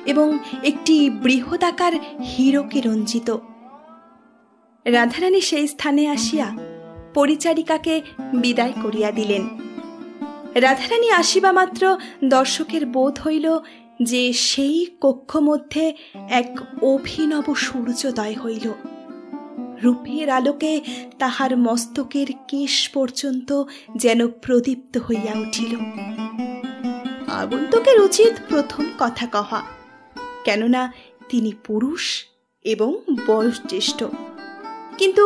এবং একটি বৃহদাকার হীরকে রঞ্জিত। রাধারানী সেই স্থানে আসিয়া পরিচারিকাকে বিদায় করিয়া দিলেন। রাধারানী আসিবা মাত্র দর্শকের বোধ হইল যে সেই কক্ষ মধ্যে এক অভিনব সূর্যোদয় হইল। রূপের আলোকে তাহার মস্তকের কেশ পর্যন্ত যেন প্রদীপ্ত হইয়া উঠিল। আগন্তুকের উচিত প্রথম কথা কহা, কেননা তিনি পুরুষ এবং বয়োজ্যেষ্ঠ। কিন্তু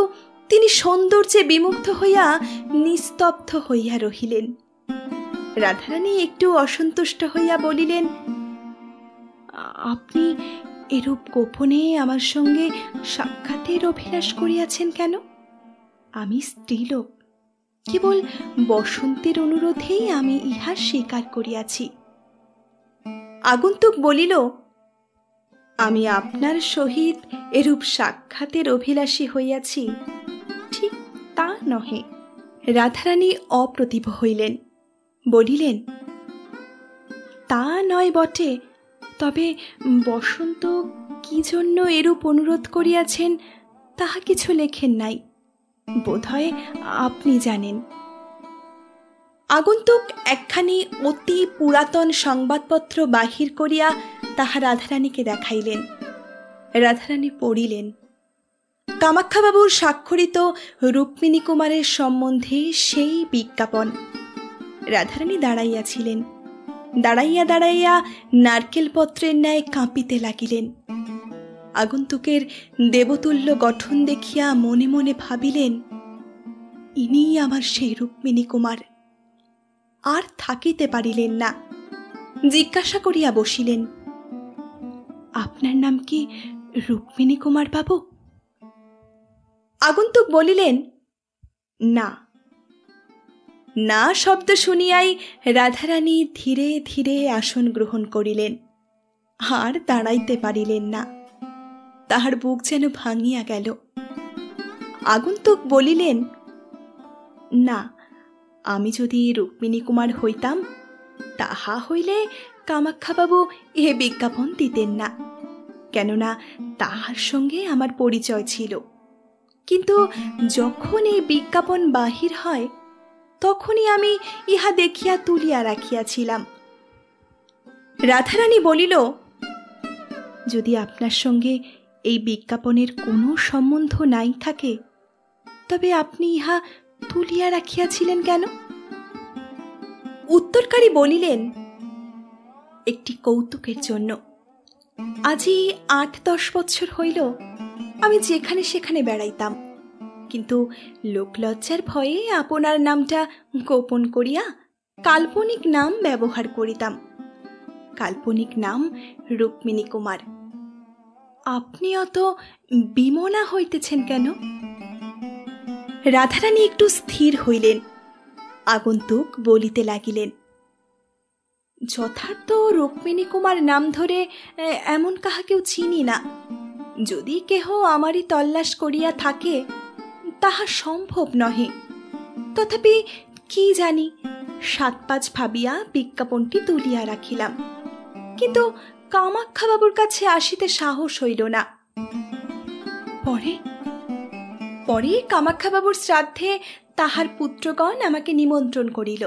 তিনি সৌন্দর্যে বিমুগ্ধ হইয়া নিস্তব্ধ হইয়া রহিলেন। রাধারানী একটু অসন্তুষ্ট হইয়া বলিলেন, আপনি এরূপ গোপনে আমার সঙ্গে সাক্ষাতের অভিলাষ করিয়াছেন কেন? আমি স্ত্রীলোক, কেবল বসন্তের অনুরোধেই আমি ইহা স্বীকার করিয়াছি। আগন্তুক বলিল, আমি আপনার সহিত এরূপ সাক্ষাতের অভিলাষী হইয়াছি ঠিক তা নহে। রাধারানী অপ্রতিভ হইলেন, বলিলেন, তা নয় বটে, তবে বসন্ত কি জন্য এরূপ অনুরোধ করিয়াছেন তাহা কিছু লেখেন নাই, বোধহয় আপনি জানেন। আগন্তুক একখানি অতি পুরাতন সংবাদপত্র বাহির করিয়া তাহা রাধারানীকে দেখাইলেন। রাধারানী পড়িলেন, কামাখ্যাবাবুর স্বাক্ষরিত রুক্মিণী কুমারের সম্বন্ধে সেই বিজ্ঞাপন। রাধারানী দাঁড়াইয়াছিলেন। দাঁড়াইয়া দাঁড়াইয়া নারকেল পত্রের ন্যায় কাঁপিতে লাগিলেন। আগন্তুকের দেবতুল্য গঠন দেখিয়া মনে মনে ভাবিলেন, ইনিই আমার সেই রুক্মিণী কুমার। আর থাকিতে পারিলেন না, জিজ্ঞাসা করিয়া বসিলেন, আপনার নাম কি রুক্মিণী কুমার বাবু? আগন্তুক বলিলেন, না। না শব্দ শুনিয়াই রাধারানী ধীরে ধীরে আসন গ্রহণ করিলেন। আর দাঁড়াইতে পারিলেন না, তাহার বুক যেন ভাঙিয়া গেল। আগন্তুক বলিলেন, না, আমি যদি রুক্মিণী কুমার হইতাম তাহা হইলে কামাখ্যাবাবু এ বিজ্ঞাপন দিতেন না, কেননা তাহার সঙ্গে আমার পরিচয় ছিল। কিন্তু যখন এই বিজ্ঞাপন বাহির হয় তখনই আমি ইহা দেখিয়া তুলিয়া রাখিয়াছিলাম। রাধারানী বলিল, যদি আপনার সঙ্গে এই বিজ্ঞাপনের কোনো সম্বন্ধ নাই থাকে, তবে আপনি ইহা তুলিয়া রাখিয়াছিলেন কেন? উত্তরকারী বলিলেন, একটি কৌতুকের জন্য। আজই ৮-১০ বছর হইল আমি যেখানে সেখানে বেড়াইতাম, কিন্তু লোকলজ্জার ভয়ে আপনার নামটা গোপন করিয়া কাল্পনিক নাম ব্যবহার করিতাম। কাল্পনিক নাম রুক্মিণী কুমার। আপনি অত বিমনা হইতেছেন কেন? রাধারানী একটু স্থির হইলেন। আগন্তুক বলিতে লাগিলেন, যথার্থ রুক্মিণী কুমার নাম ধরে এমন কাহাকেও চিনি না। যদি কেহ আমারই তল্লাশ করিয়া থাকে, তাহা সম্ভব নহে। তথাপি কি জানি, ৭-৫ ভাবিয়া বিজ্ঞাপনটি তুলিয়া রাখিলাম, কিন্তু কামাক্ষাবাবুর কাছে আসিতে সাহস হইল না। পরে কামাক্ষাবাবুর শ্রাদ্ধে তাহার পুত্রগণ আমাকে নিমন্ত্রণ করিল,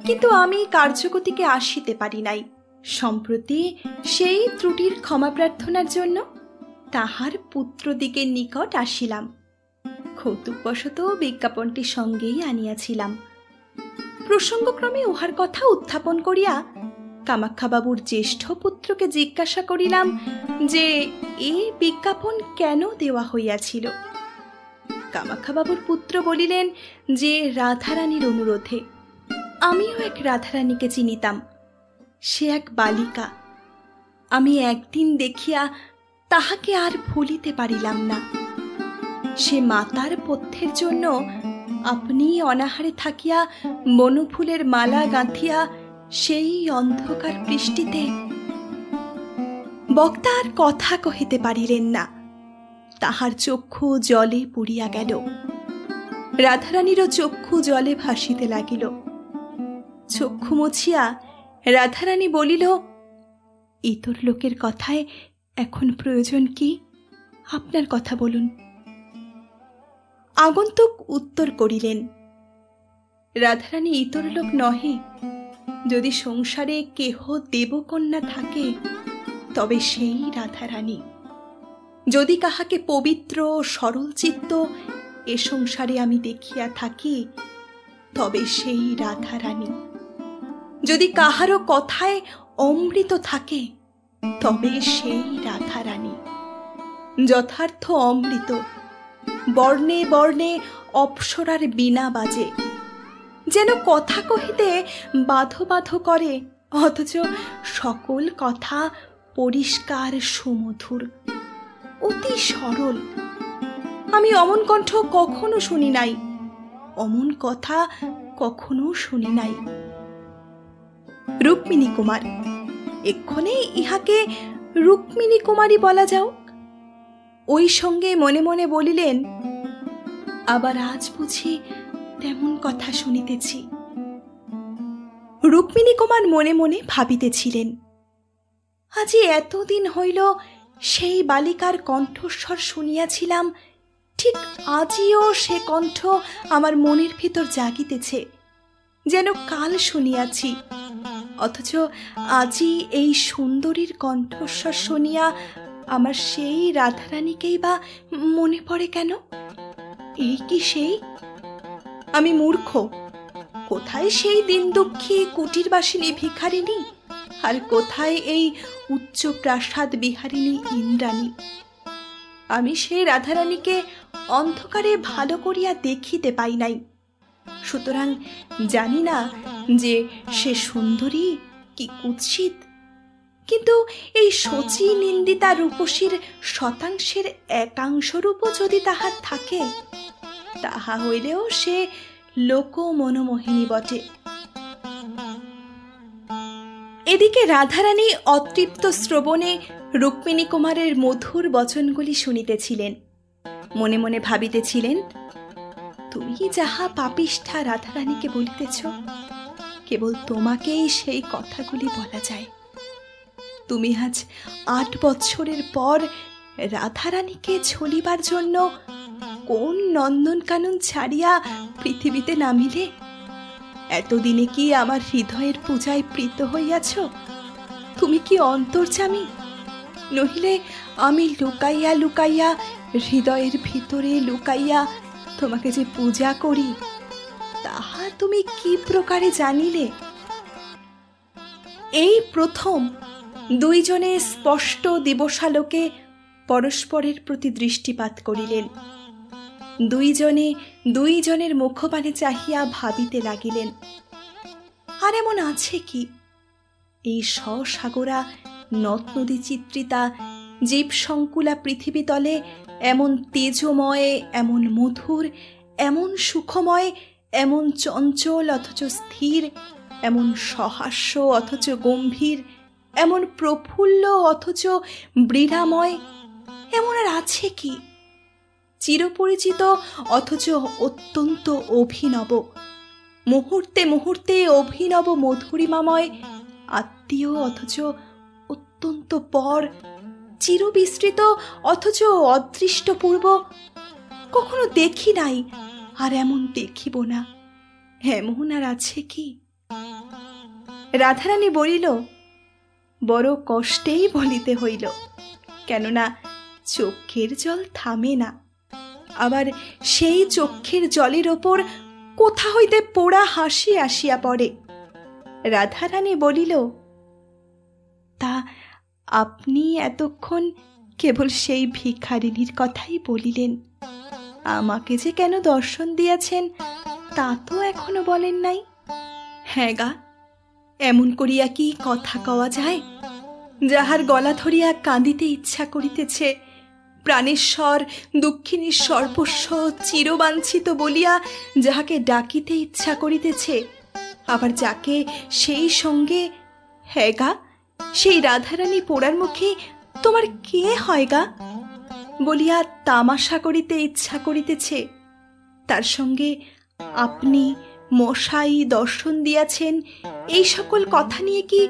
কিন্তু আমি কার্যগতিকে আসিতে পারি নাই। সম্প্রতি সেই ত্রুটির ক্ষমা প্রার্থনার জন্য তাহার পুত্রদিগের নিকট আসিলাম। কৌতুকবশত বিজ্ঞাপনটি সঙ্গেই আনিয়াছিলাম। প্রসঙ্গক্রমে উহার কথা উত্থাপন করিয়া কামাক্ষাবাবুর জ্যেষ্ঠ পুত্রকে জিজ্ঞাসা করিলাম যে এই বিজ্ঞাপন কেন দেওয়া হইয়াছিল। কামাক্ষাবাবুর পুত্র বলিলেন যে রাধারানীর অনুরোধে। আমিও এক রাধারানীকে চিনিতাম। সে এক বালিকা। আমি একদিন দেখিয়া তাহাকে আর ভুলিতে পারিলাম না। সে মাতার পথ্যের জন্য আপনি অনাহারে থাকিয়া বনফুলের মালা গাঁথিয়া সেই অন্ধকার বৃষ্টিতে। বক্তা আর কথা কহিতে পারিলেন না। তাহার চক্ষু জলে পুড়িয়া গেল। রাধারানীরও চক্ষু জলে ভাসিতে লাগিল। চক্ষু মুছিয়া রাধারানী বলিল, ইতর লোকের কথায় এখন প্রয়োজন কি? আপনার কথা বলুন। আগন্তুক উত্তর করিলেন, রাধারানী ইতর লোক নহে। যদি সংসারে কেহ দেবকন্যা থাকে, তবে সেই রাধারানী। যদি কাহাকে পবিত্র সরল চিত্ত এ সংসারে আমি দেখিয়া থাকি, তবে সেই রাধারানী। যদি কাহারও কথায় অমৃত থাকে, তবে সেই রাধারানী। যথার্থ অমৃত। বর্ণে বর্ণে অপ্সরার বীণা বাজে, যেন কথা কহিতে বাধো বাধো করে, অথচ সকল কথা পরিষ্কার সুমধুর, অতি সরল। আমি অমন কণ্ঠ কখনো শুনি নাই, অমন কথা কখনো শুনি নাই। রুক্মিণী কুমার, এক্ষণে ইহাকে রুক্মিণী কুমারী বলা যাওক। ওই সঙ্গে মনে মনে বলিলেন, আবার আজ বুঝি তেমন কথা শুনিতেছি। রুক্মিণী কুমার মনে মনে ভাবিতেছিলেন, আজি এতদিন হইল সেই বালিকার কণ্ঠস্বর শুনিয়াছিলাম, ঠিক আজিও সে কণ্ঠ আমার মনের ভিতর জাগিতেছে, যেন কাল শুনিয়াছি। অথচ আজি এই সুন্দরীর কণ্ঠস্বর শুনিয়া আমার সেই রাধারানীকেই বা মনে পড়ে কেন? এই কি সেই? আমি মূর্খ। কোথায় সেই দিন দুঃখী কুটিরবাসিনী ভিখারিণী, আর কোথায় এই উচ্চ প্রাসাদ বিহারিণী ইন্দ্রাণী? আমি সেই রাধারানীকে অন্ধকারে ভালো করিয়া দেখিতে পাই নাই। সুতরাং জানি না যে সে সুন্দরী কি কুৎসিত। কিন্তু এই শচী নিন্দিতা রূপসীর শতাংশের একাংশরূপও যদি তাহার থাকে, তাহা হইলেও সে লোক মনোমোহিনী বটে। এদিকে রাধারানী অতৃপ্ত শ্রবণে রুক্মিণী কুমারের মধুর বচনগুলি শুনিতেছিলেন। মনে মনে ভাবিতেছিলেন, তুমি যাহা পাপিষ্ঠা রাধারানীকে বলিতেছ, কেবল তোমাকেই সেই কথাগুলি বলা যায়। তুমি আজ ৮ বছরের পর রাধারানীকে ছলিবার জন্য কোন নন্দনকানন ছাড়িয়া পৃথিবীতে নামিলে? এতদিনে কি আমার হৃদয়ের পূজায় প্রীত হইয়াছ? তুমি কি অন্তর্যামী? নহিলে আমি লুকাইয়া লুকাইয়া হৃদয়ের ভিতরে লুকাইয়া তোমাকে যে পূজা করি, তাহা তুমি কি প্রকারে জানিলে? এই প্রথম দুইজনে স্পষ্ট দিবসালোকে পরস্পরের প্রতি দৃষ্টিপাত করিলেন। দুইজনে দুইজনের মুখপানে চাহিয়া ভাবিতে লাগিলেন, আর এমন আছে কি এই সসাগরা নদ নদী চিত্রিতা জীব সংকুলা পৃথিবী তলে এমন তেজময়, এমন মধুর, এমন সুখময়, এমন চঞ্চল অথচ স্থির, এমন সহাস্য অথচ গম্ভীর, এমন প্রফুল্ল অথচ বৃড়াময়, এমন আর আছে কি? চিরপরিচিত অথচ অত্যন্ত অভিনব, মুহূর্তে মুহূর্তে অভিনব মধুরিমাময়, আত্মীয় অথচ অত্যন্ত পর, চিরবিস্তৃত অথচ অদৃষ্টপূর্ব, কখনো দেখি নাই আর এমন দেখিব না, এমন আর আছে কি? রাধারানী বলিল, বড় কষ্টেই বলিতে হইল, কেননা চক্ষের জল থামে না, আবার সেই চক্ষের জলের ওপর কোথা হইতে পোড়া হাসি আসিয়া পড়ে। রাধারানী বলিল, তা আপনি এতক্ষণ কেবল সেই ভিখারিনীর কথাই বলিলেন, আমাকে যে কেন দর্শন দিয়াছেন তা তো এখনো বলেন নাই। হ্যাঁ গা, এমন করিয়া কি কথা কওয়া যায়? যাহার গলা ধরিয়া কাঁদিতে ইচ্ছা করিতেছে, প্রাণেশ্বর দুঃখিনীর সর্বস্ব চিরবাঞ্ছিত বলিয়া যাহাকে ডাকিতে ইচ্ছা করিতেছে, আবার যাকে সেই সঙ্গে, হ্যাঁ গা, সেই রাধারানী পোড়ার মুখে তোমার কে হয় গা বলিয়া তামাশা করিতে ইচ্ছা করিতেছে, তার সঙ্গে আপনি মশাই দর্শন দিয়াছেন, এই সকল কথা নিয়ে কি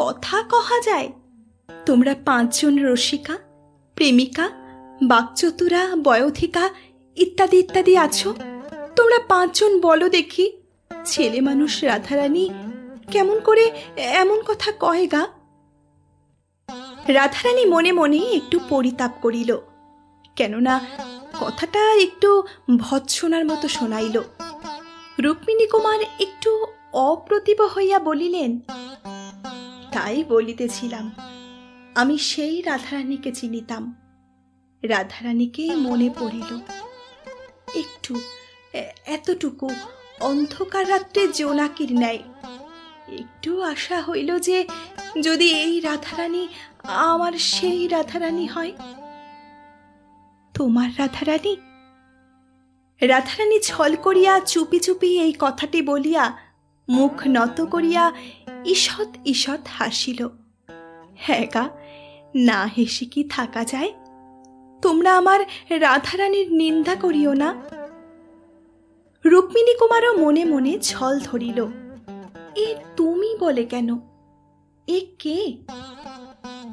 কথা কহা যায়? তোমরা 5 জন রসিকা, প্রেমিকা, বাকচতুরা, বয়োধিকা ইত্যাদি ইত্যাদি আছো, তোমরা 5 জন বলো দেখি, ছেলে মানুষ রাধারানী কেমন করে এমন কথা কয় গা? রাধারানী মনে মনে একটু পরিতাপ করিল, কেননা কথাটা একটু ভৎসনার মতো শোনাইল। রুক্মিণী কুমার একটু অপ্রতিভ হইয়া বলিলেন, তাই বলিতেছিলাম, আমি সেই রাধারানীকে চিনিতাম। রাধারানীকে মনে পড়িল, একটু, এতটুকু অন্ধকার রাত্রে জোনাকির ন্যায় একটু আশা হইল যে যদি এই রাধারানী আমার সেই রাধারানী হয়। তোমার রাধারানী? রাধারানী ছল করিয়া চুপি চুপি এই কথাটি বলিয়া মুখ নত করিয়া ঈষৎ ঈষৎ হাসিল। হ্যাঁ গা, না হেসে কি থাকা যায়? তোমরা আমার রাধারানীর নিন্দা করিও না। রুক্মিণী কুমারও মনে মনে ছল ধরিল, এ তুমি বলে কেন? এ কে?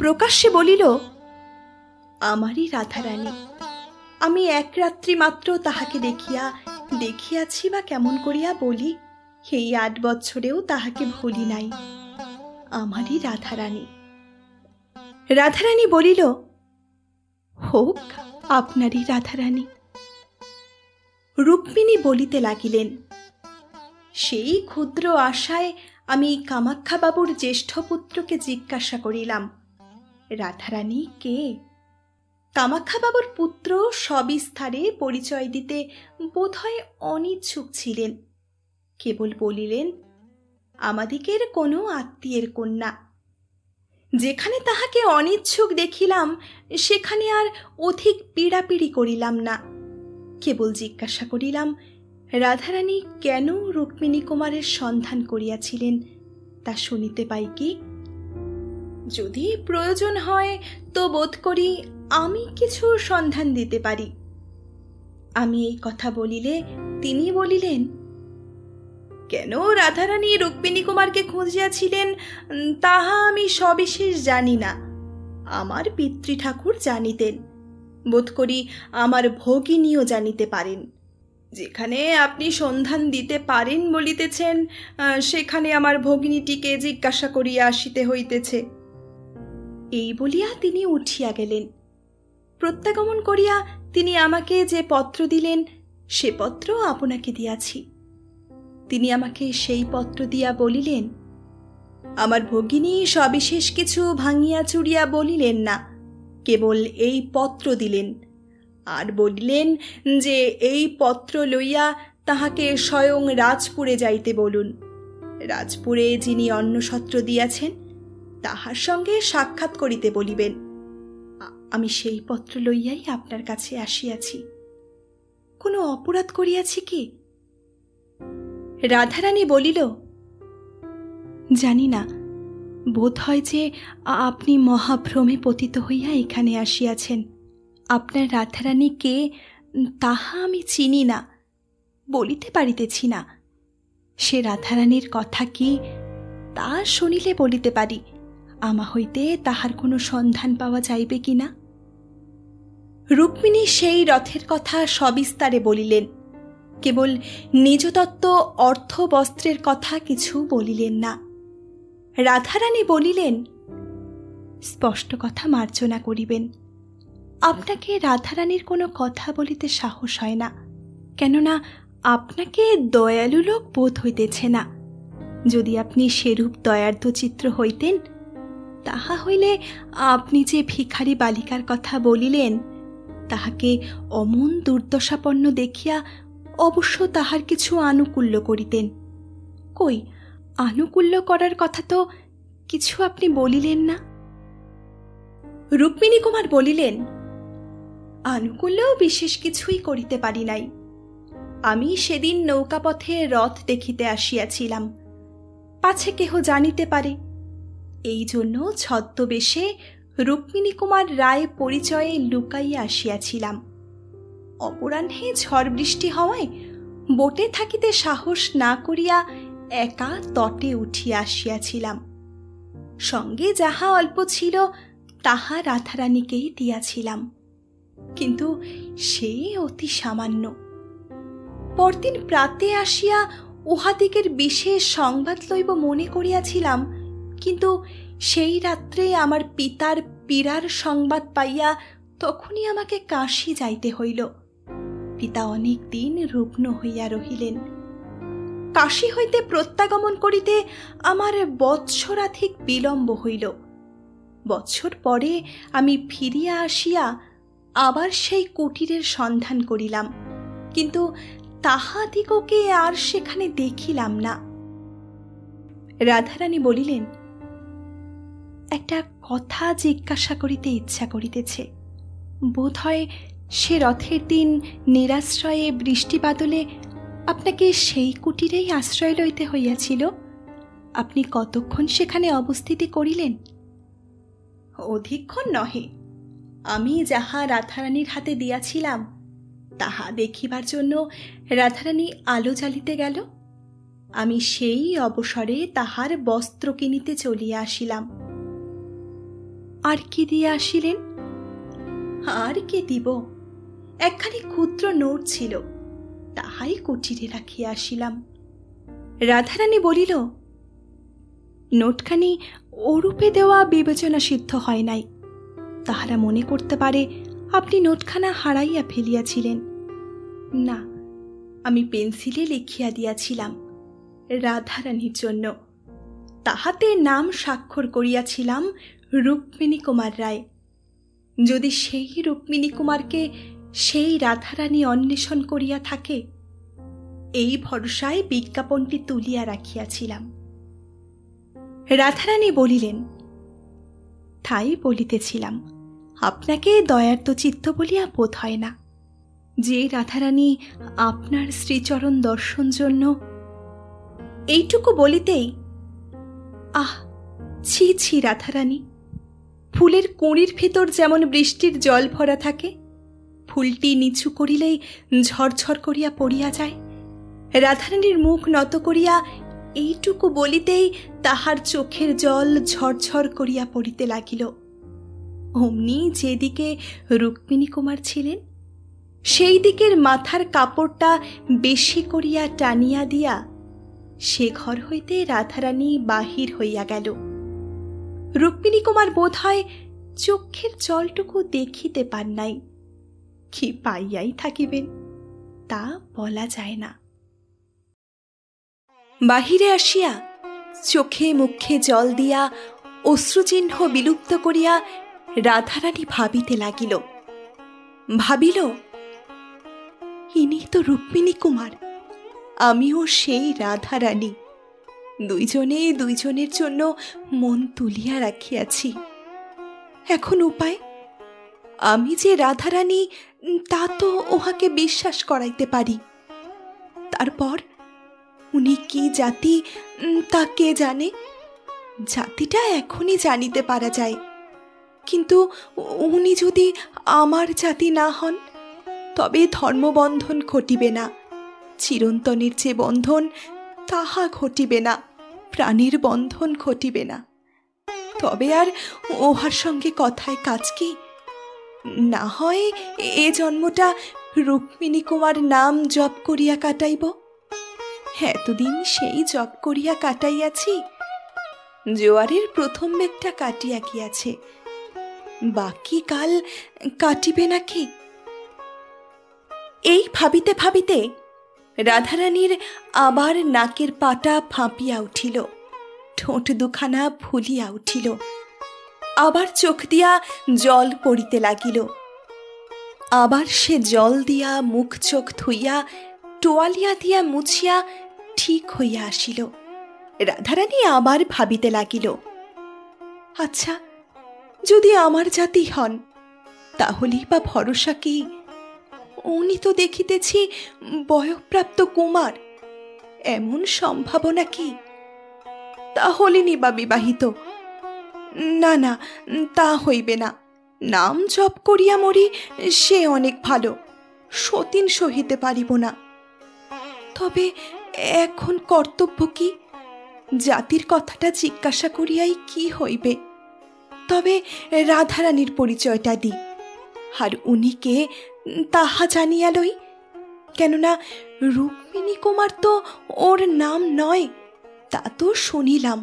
প্রকাশ্যে বলিল, আমারই রাধারানী। আমি এক রাত্রি মাত্র তাহাকে দেখিয়াছি বা কেমন করিয়া বলি, এই 8 বছরেও তাহাকে ভুলি নাই। আমারই রাধারানী। রাধারানী বলিল, হোক আপনারই রাধারানী। রুক্মিণী বলিতে লাগিলেন, সেই ক্ষুদ্র আশায় আমি কামাখ্যা বাবুর জ্যেষ্ঠ পুত্রকে জিজ্ঞাসা করিলাম, রাধারানী কে? কামাখ্যা বাবুর পুত্র সবিস্তারে পরিচয় দিতে বোধহয় অনিচ্ছুক ছিলেন, কেবল বলিলেন, আমাদিগের কোনো আত্মীয়ের কন্যা। যেখানে তাহাকে অনিচ্ছুক দেখিলাম সেখানে আর অধিক পীড়াপিড়ি করিলাম না, কেবল জিজ্ঞাসা করিলাম, রাধারানী কেন রুক্মিণী কুমারের সন্ধান করিয়াছিলেন তা শুনিতে পাই কি? যদি প্রয়োজন হয় তো বোধ করি আমি কিছু সন্ধান দিতে পারি। আমি এই কথা বলিলে তিনি বলিলেন, কেন রাধারানী রুক্মিণী কুমারকে খুঁজিয়াছিলেন তাহা আমি সবিশেষ জানি না, আমার পিতৃ ঠাকুর জানিতেন, বোধ করি আমার ভগিনীও জানিতে পারেন। যেখানে আপনি সন্ধান দিতে পারেন বলিতেছেন, সেখানে আমার ভগিনীটিকে জিজ্ঞাসা করিয়া আসিতে হইতেছে। এই বলিয়া তিনি উঠিয়া গেলেন। প্রত্যাগমন করিয়া তিনি আমাকে যে পত্র দিলেন সে পত্র আপনাকে দিয়াছি। তিনি আমাকে সেই পত্র দিয়া বলিলেন, আমার ভগিনী সবিশেষ কিছু ভাঙিয়া চুরিয়া বলিলেন না, কেবল এই পত্র দিলেন, আর বলিলেন যে এই পত্র লইয়া তাহাকে স্বয়ং রাজপুরে যাইতে বলুন। রাজপুরে যিনি অন্নসত্র দিয়াছেন তাহার সঙ্গে সাক্ষাৎ করিতে বলিবেন। আমি সেই পত্র লইয়াই আপনার কাছে আসিয়াছি। কোনো অপরাধ করিয়াছি কি? রাধারানী বলিল, জানি না, বোধ হয় যে আপনি মহাভ্রমে পতিত হইয়া এখানে আসিয়াছেন। আপনার রাধারানী কে তাহা আমি চিনি না, বলিতে পারিতেছি না। সে রাধারানীর কথা কি তা শুনিলে বলিতে পারি, আমা হইতে তাহার কোনো সন্ধান পাওয়া যাইবে কিনা। রুক্মিণী সেই রথের কথা সবিস্তারে বলিলেন, কেবল নিজতত্ত্ব অর্থ বস্ত্রের কথা কিছু বলিলেন না। রাধারানী বলিলেন, স্পষ্ট কথা মার্জনা করিবেন। আপনাকে রাধারানীর কোনো কথা বলিতে সাহস হয় না, কেননা আপনাকে দয়ালু লোক বোধ হইতেছে না। যদি আপনি সেরূপ দয়ার্দ্র চিত্র হইতেন, তাহা হইলে আপনি যে ভিখারি বালিকার কথা বলিলেন, তাহাকে অমন দুর্দশাপন্ন দেখিয়া অবশ্য তাহার কিছু আনুকূল্য করিতেন। কই, আনুকূল্য করার কথা তো কিছু আপনি বলিলেন না। রুক্মিণী কুমার বলিলেন, আনুকূল্যও বিশেষ কিছুই করিতে পারি নাই। আমি সেদিন নৌকাপথে রথ দেখিতে আসিয়াছিলাম, পাছে কেহ জানিতে পারে, এই জন্য ছদ্মবেশে রুক্মিণী কুমার রায় পরিচয়ে লুকাইয়া আসিয়াছিলাম। অপরাহ্নে ঝড় বৃষ্টি হওয়ায় বোটে থাকিতে সাহস না করিয়া একা তটে উঠিয়া আসিয়াছিলাম। সঙ্গে যাহা অল্প ছিল তাহা রাধারানীকেই দিয়াছিলাম, কিন্তু সে অতি সামান্য। পরদিন প্রাতে আসিয়া উহাদিগের বিশেষ সংবাদ লইব মনে করিয়াছিলাম, কিন্তু সেই রাত্রে আমার পিতার পীড়ার সংবাদ পাইয়া তখনই আমাকে কাশী যাইতে হইল। পিতা অনেক দিন রুগ্ন হইয়া রহিলেন। কাশী হইতে প্রত্যাগমন করিতে আমার বৎসরাধিক বিলম্ব হইল। বৎসর পরে আমি ফিরিয়া আসিয়া আবার সেই কুটিরের সন্ধান করিলাম, কিন্তু তাহাদিগকে আর সেখানে দেখিলাম না। রাধারানী বলিলেন, একটা কথা জিজ্ঞাসা করিতে ইচ্ছা করিতেছে। বোধ হয় সে রথের দিন নিরাশ্রয়ে বৃষ্টি বাদলে আপনাকে সেই কুটিরেই আশ্রয় লইতে হইয়াছিল। আপনি কতক্ষণ সেখানে অবস্থিতি করিলেন? অধিকক্ষণ নহে। আমি যাহা রাধারানীর হাতে দিয়াছিলাম তাহা দেখিবার জন্য রাধারানী আলো জ্বালিতে গেল। আমি সেই অবসরে তাহার বস্ত্র কিনিতে চলিয়া আসিলাম। আর কি দিয়ে আসিলেন? আর কি দিব, একখানি ক্ষুদ্র নোট ছিল, তাহাই কুটিরে রাখিয়া আসিলাম। রাধারানী বলিল, নোটখানি ওরূপে দেওয়া বিবেচনা সিদ্ধ হয় নাই। তাহারা মনে করতে পারে আপনি নোটখানা হারাইয়া ফেলিয়াছিলেন। না, আমি পেন্সিলে লিখিয়া দিয়াছিলাম রাধারানীর জন্য। তাহাতে নাম স্বাক্ষর করিয়াছিলাম রুক্মিণী কুমার রায়। যদি সেই রুক্মিণী কুমারকে সেই রাধারানী অন্বেষণ করিয়া থাকে, এই ভরসায় বিজ্ঞাপনটি তুলিয়া রাখিয়াছিলাম। রাধারানী বলিলেন, তাই বলিতেছিলাম, আপনাকে দয়ার্ত চিত্ত বলিয়া বোধ হয় না। যে রাধারানী আপনার শ্রীচরণ দর্শন জন্য। এইটুকু বলিতেই, আহ, ছি ছি রাধারানী, ফুলের কুঁড়ির ভেতর যেমন বৃষ্টির জল ভরা থাকে, ফুলটি নিচু করিলেই ঝরঝর করিয়া পড়িয়া যায়। রাধারানীর মুখ নত করিয়া এইটুকু বলিতেই তাহার চোখের জল ঝরঝর করিয়া পড়িতে লাগিল। অমনি যেদিকে রুক্মিণী কুমার ছিলেন, সেই দিকের মাথার কাপড়টা বেশি করিয়া টানিয়া দিয়া সে ঘর হইতে রাধারানী বাহির হইয়া গেল। রুক্মিণী কুমার বোধ হয় চক্ষের জলটুকু দেখিতে পান নাই। কি পাইয়াই থাকিবেন তা বলা যায় না। বাহিরে আসিয়া চোখে মুখে জল দিয়া অশ্রুচিহ্ন বিলুপ্ত করিয়া রাধারানী ভাবিতে লাগিল। ভাবিল, ইনি তো রুক্মিণী কুমার, আমিও সেই রাধারানী। দুইজনে দুইজনের জন্য মন তুলিয়া রাখিয়াছি। এখন উপায়? আমি যে রাধারানী তা তো ওহাকে বিশ্বাস করাইতে পারি। তারপর উনি কি জাতি তা কে জানে? জাতিটা এখনই জানিতে পারা যায়, কিন্তু উনি যদি আমার জাতি না হন তবে ধর্মবন্ধন ঘটিবে না, চিরন্তনের যে বন্ধন তাহা ঘটিবে না, প্রাণীর বন্ধন ঘটিবে না। তবে আর ওহার সঙ্গে কথায় কাজ কি? না হয় এ জন্মটা রুক্মিণী কুমার নাম জপ করিয়া কাটাইব। এতদিন সেই জপ করিয়া কাটাইয়াছি, জোয়ারের প্রথম বেগটা কাটিয়া গিয়াছে, বাকি কাল কাটিবে নাকি? এই ভাবিতে ভাবিতে রাধারানীর আবার নাকের পাটা ফাঁপিয়া উঠিল, ঠোঁট দুখানা ফুলিয়া উঠিল, আবার চোখ দিয়া জল পড়িতে লাগিল। আবার সে জল দিয়া মুখ চোখ ধুইয়া টোয়ালিয়া দিয়া মুছিয়া ঠিক হইয়া আসিল। রাধারানী আবার ভাবিতে লাগিল, আচ্ছা, যদি আমার জাতি হন তাহলেই বা ভরসা কি? উনি তো দেখিতেছি বয়ঃপ্রাপ্ত কুমার, এমন সম্ভাবনা কি? তাহলেনি বা বিবাহিত? না না, তা হইবে না। নাম জপ করিয়া মরি সে অনেক ভালো, সতীন সহিতে পারিব না। তবে এখন কর্তব্য কি? জাতির কথাটা জিজ্ঞাসা করিয়াই কি হইবে? তবে রাধারানীর পরিচয়টা দি, আর উনিকে তাহা জানিয়া লই। কেননা রুক্মিণী কুমার তো ওর নাম নয়, তা তো শুনিলাম।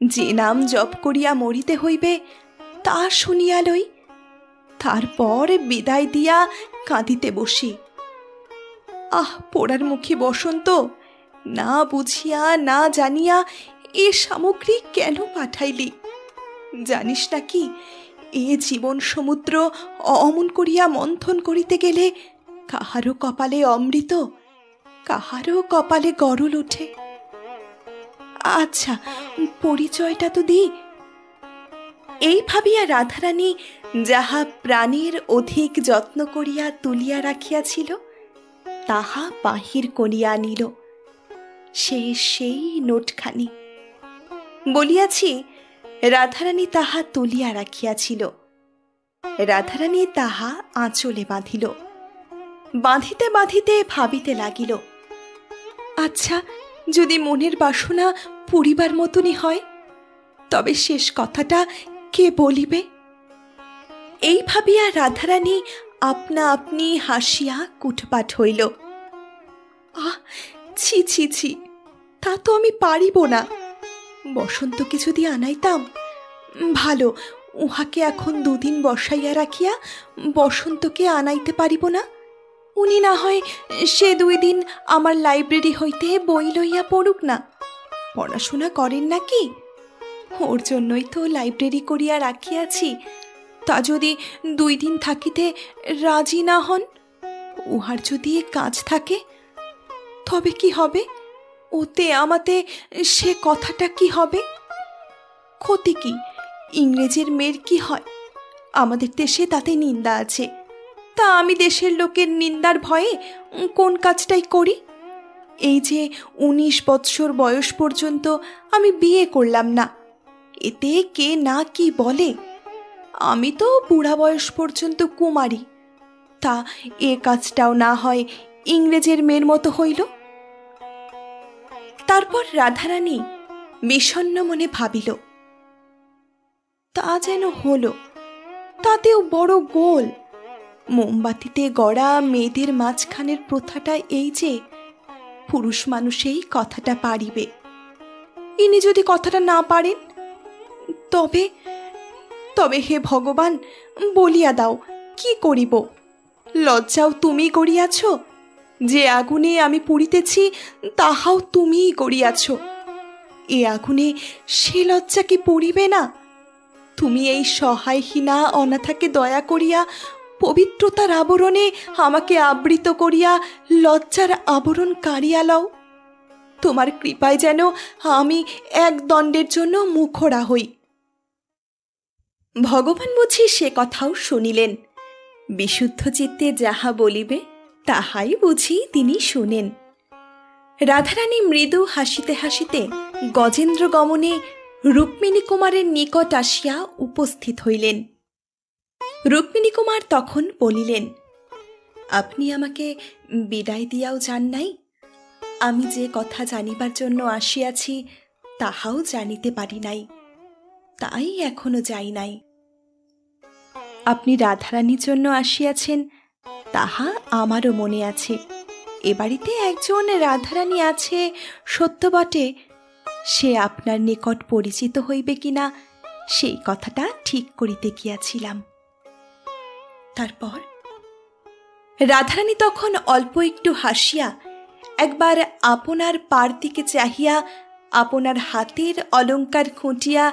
যে নাম জপ করিয়া মরিতে হইবে তা শুনিয়া লই, তারপর বিদায় দিয়া কাঁদিতে বসি। আহ, পোড়ার মুখী বসন্ত, না বুঝিয়া না জানিয়া এ সামগ্রী কেন পাঠাইলি? জানিস নাকি এ জীবন সমুদ্র অমন করিয়া মন্থন করিতে গেলে কাহারও কপালে অমৃত, কাহারও কপালে গরল ওঠে। আচ্ছা, পরিচয়টা তো দি। এই ভাবিয়া রাধারানী যাহা প্রাণীর অধিক যত্ন করিয়া তুলিয়া রাখিয়াছিল তাহা বাহির করিয়া আনিল। সেই নোটখানি বলিয়াছি, রাধারানী তাহা তুলিয়া রাখিয়াছিল। রাধারানী তাহা আঁচলে বাঁধিল। বাঁধিতে বাঁধিতে ভাবিতে লাগিল, আচ্ছা, যদি মনের বাসনা পরিবার মতনই হয় তবে শেষ কথাটা কে বলিবে? এই ভাবিয়া রাধারানী আপনা আপনি হাসিয়া কুটপাট হইল। আহ, ছি ছি ছি, তা তো আমি পারিব না। বসন্তকে যদি আনাইতাম ভালো, উহাকে এখন দুদিন বসাইয়া রাখিয়া বসন্তকে আনাইতে পারিব না? উনি না হয় সে 2 দিন আমার লাইব্রেরি হইতে বই লইয়া পড়ুক না। পড়াশোনা করেন নাকি? ওর জন্যই তো লাইব্রেরি করিয়া রাখিয়াছি। তা যদি 2 দিন থাকিতে রাজি না হন, উহার যদি কাজ থাকে, তবে কি হবে? ওতে আমাতে সে কথাটা কি হবে? ক্ষতি কি? ইংরেজের মেয়ের কি হয়? আমাদের দেশে তাতে নিন্দা আছে, তা আমি দেশের লোকের নিন্দার ভয়ে কোন কাজটাই করি? এই যে 19 বৎসর বয়স পর্যন্ত আমি বিয়ে করলাম না, এতে কে না কি বলে? আমি তো বুড়া বয়স পর্যন্ত কুমারী, তা এ কাজটাও না হয় ইংরেজের মেয়ের মতো হইল। তারপর রাধারানী বিষণ্ণ মনে ভাবিল, তা যেন হলো, তাতেও বড় গোল। মোমবাতিতে গড়া মেয়েদের মাঝখানের প্রথাটা এই যে পুরুষ মানুষেই কথাটা পারিবে। ইনি যদি কথাটা না পারেন, তবে তবে হে ভগবান, বলিয়া দাও, কি করিব? লজ্জাও তুমি করিয়াছ, যে আগুনে আমি পুড়িতেছি তাহাও তুমিই করিয়াছ। এ আগুনে সে লজ্জা কি পড়িবে না? তুমি এই সহায়হীনা অনাথাকে দয়া করিয়া পবিত্রতার আবরণে আমাকে আবৃত করিয়া লজ্জার আবরণ কাড়িয়া লও। তোমার কৃপায় যেন আমি এক দণ্ডের জন্য মুখরা হই। ভগবান বুঝি সে কথাও শুনিলেন। বিশুদ্ধ চিত্তে যাহা বলিবে তাহাই বুঝি তিনি শুনেন। রাধারানী মৃদু হাসিতে হাসিতে গজেন্দ্র গমনে রুক্মিণী কুমারের নিকট আসিয়া উপস্থিত হইলেন। রুক্মিণী কুমার তখন বলিলেন, আপনি আমাকে বিদায় দিয়াও যান নাই? আমি যে কথা জানিবার জন্য আসিয়াছি তাহাও জানিতে পারি নাই, তাই এখনো যাই নাই। আপনি রাধারানীর জন্য আসিয়াছেন তাহা আমারও মনে আছে। এ বাড়িতে একজন রাধারানী আছে সত্য বটে, সে আপনার নিকট পরিচিত হইবে কিনা সেই কথাটা ঠিক করিতে গিয়াছিলাম। তারপর রাধারানী তখন অল্প একটু হাসিয়া একবার আপনার পার দিকে চাহিয়া আপনার হাতের অলঙ্কার খুঁটিয়া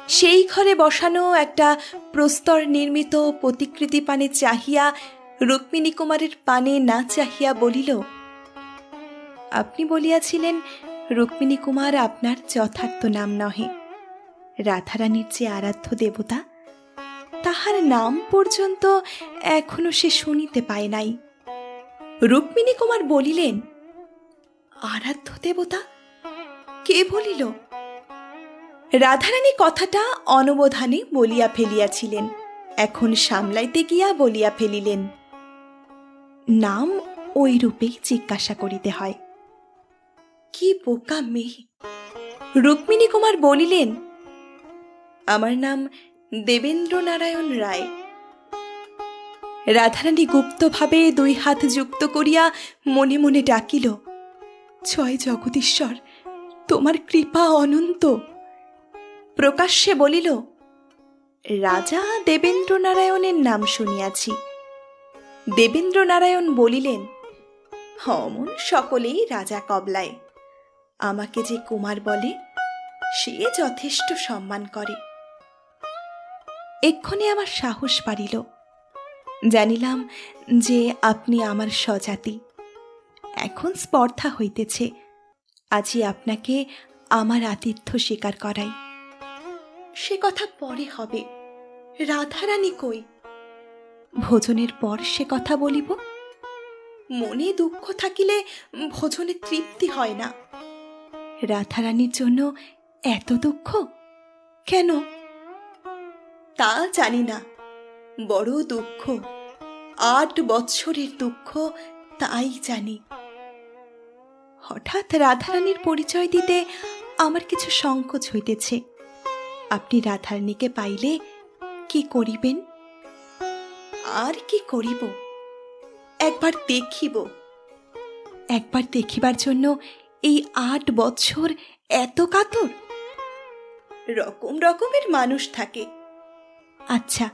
সেই ঘরে বসানো একটা প্রস্তর নির্মিত প্রতিকৃতি পানে চাহিয়া রুক্মিণী কুমারের পানে না চাহিয়া বলিল, আপনি বলিয়াছিলেন রুক্মিণী কুমার আপনার যথার্থ নাম নহে। রাধারানীর যে আরাধ্য দেবতা তাহার নাম পর্যন্ত এখনো সে শুনিতে পায় নাই। রুক্মিণী কুমার বলিলেন, আরাধ্য দেবতা কে বলিল? রাধারানী কথাটা অনবধানে বলিয়া ফেলিয়াছিলেন, এখন সামলাইতে গিয়া বলিয়া ফেলিলেন, নাম ওই রূপেই জিজ্ঞাসা করিতে হয়। কি বোকা মেয়ে! রুক্মিণী কুমার বলিলেন, আমার নাম দেবেন্দ্র নারায়ণ রায়। রাধারানী গুপ্তভাবে দুই হাত যুক্ত করিয়া মনে মনে ডাকিল, জয় জগদীশ্বর, তোমার কৃপা অনন্ত। প্রকাশ্যে বলিল, রাজা দেবেন্দ্র নারায়ণের নাম শুনিয়াছি। দেবেন্দ্র নারায়ণ বলিলেন, অমন সকলেই রাজা কবলায়, আমাকে যে কুমার বলে সে যথেষ্ট সম্মান করে। এক্ষণে আমার সাহস বাড়িল, জানিলাম যে আপনি আমার স্বজাতি। এখন স্পর্ধা হইতেছে, আজই আপনাকে আমার আতিথ্য স্বীকার করাই। সে কথা পরে হবে, রাধারানী কই? ভোজনের পর সে কথা বলিব। মনে দুঃখ থাকিলে ভোজনে তৃপ্তি হয় না। রাধারানীর জন্য এত দুঃখ কেন? তা জানি না, বড় দুঃখ, 8 বৎসরের দুঃখ, তাই জানি। হঠাৎ রাধারানীর পরিচয় দিতে আমার কিছু সংকোচ হইতেছে। আপনি রাধারানীকে পাইলে কি করিবেন? আর কি করিব, একবার দেখিব। একবার দেখিবার জন্য এই 8 বৎসর এত কাতর? রকম রকমের মানুষ থাকে। আচ্ছা,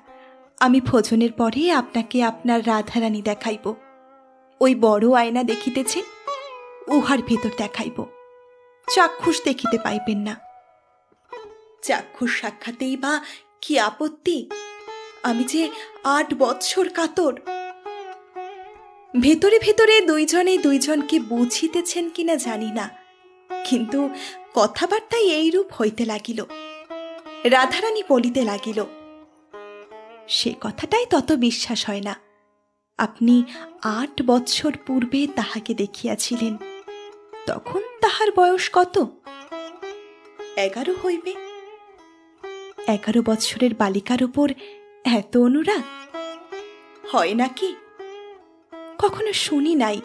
আমি ভোজনের পরে আপনাকে আপনার রাধারানী দেখাইব। ওই বড় আয়না দেখিতেছে, উহার ভেতর দেখাইব। চাক্ষুষ দেখিতে পাইবেন না। চাক্ষুষ সাক্ষাতেই বা কি আপত্তি? আমি যে 8 বৎসর কাতর। ভেতরে ভেতরে দুইজনে দুইজনকে বুঝিতেছেন কিনা জানি না, কিন্তু কথাবার্তায় এইরূপ হইতে লাগিল। রাধারানী বলিতে লাগিল, সে কথাটাই তত বিশ্বাস হয় না। আপনি 8 বৎসর পূর্বে তাহাকে দেখিয়াছিলেন, তখন তাহার বয়স কত? 11 হইবে। 11 বৎসরের বালিকার উপর এত অনুরাগ হয় নাকি? কখনো শুনি নাই।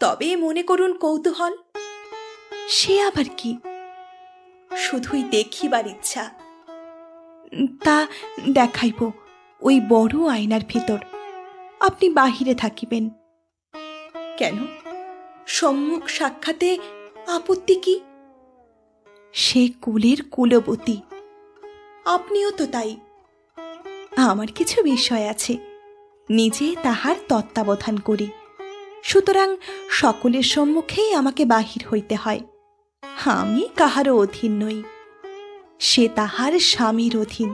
তবে মনে করুন কৌতূহল। সে আবার কি? শুধুই দেখিবার ইচ্ছা। তা দেখাইব ওই বড় আয়নার ভেতর। আপনি বাহিরে থাকিবেন। কেন, সম্মুখ সাক্ষাতে আপত্তি কি? সে কুলের কুলবতী, আপনিও তো তাই। আমার কিছু বিষয় আছে, নিজে তাহার তত্ত্বাবধান করি, সুতরাং সকলের সম্মুখেই আমাকে বাহির হইতে হয়। আমি কাহারও অধীন নই, সে তাহার স্বামীর অধীন।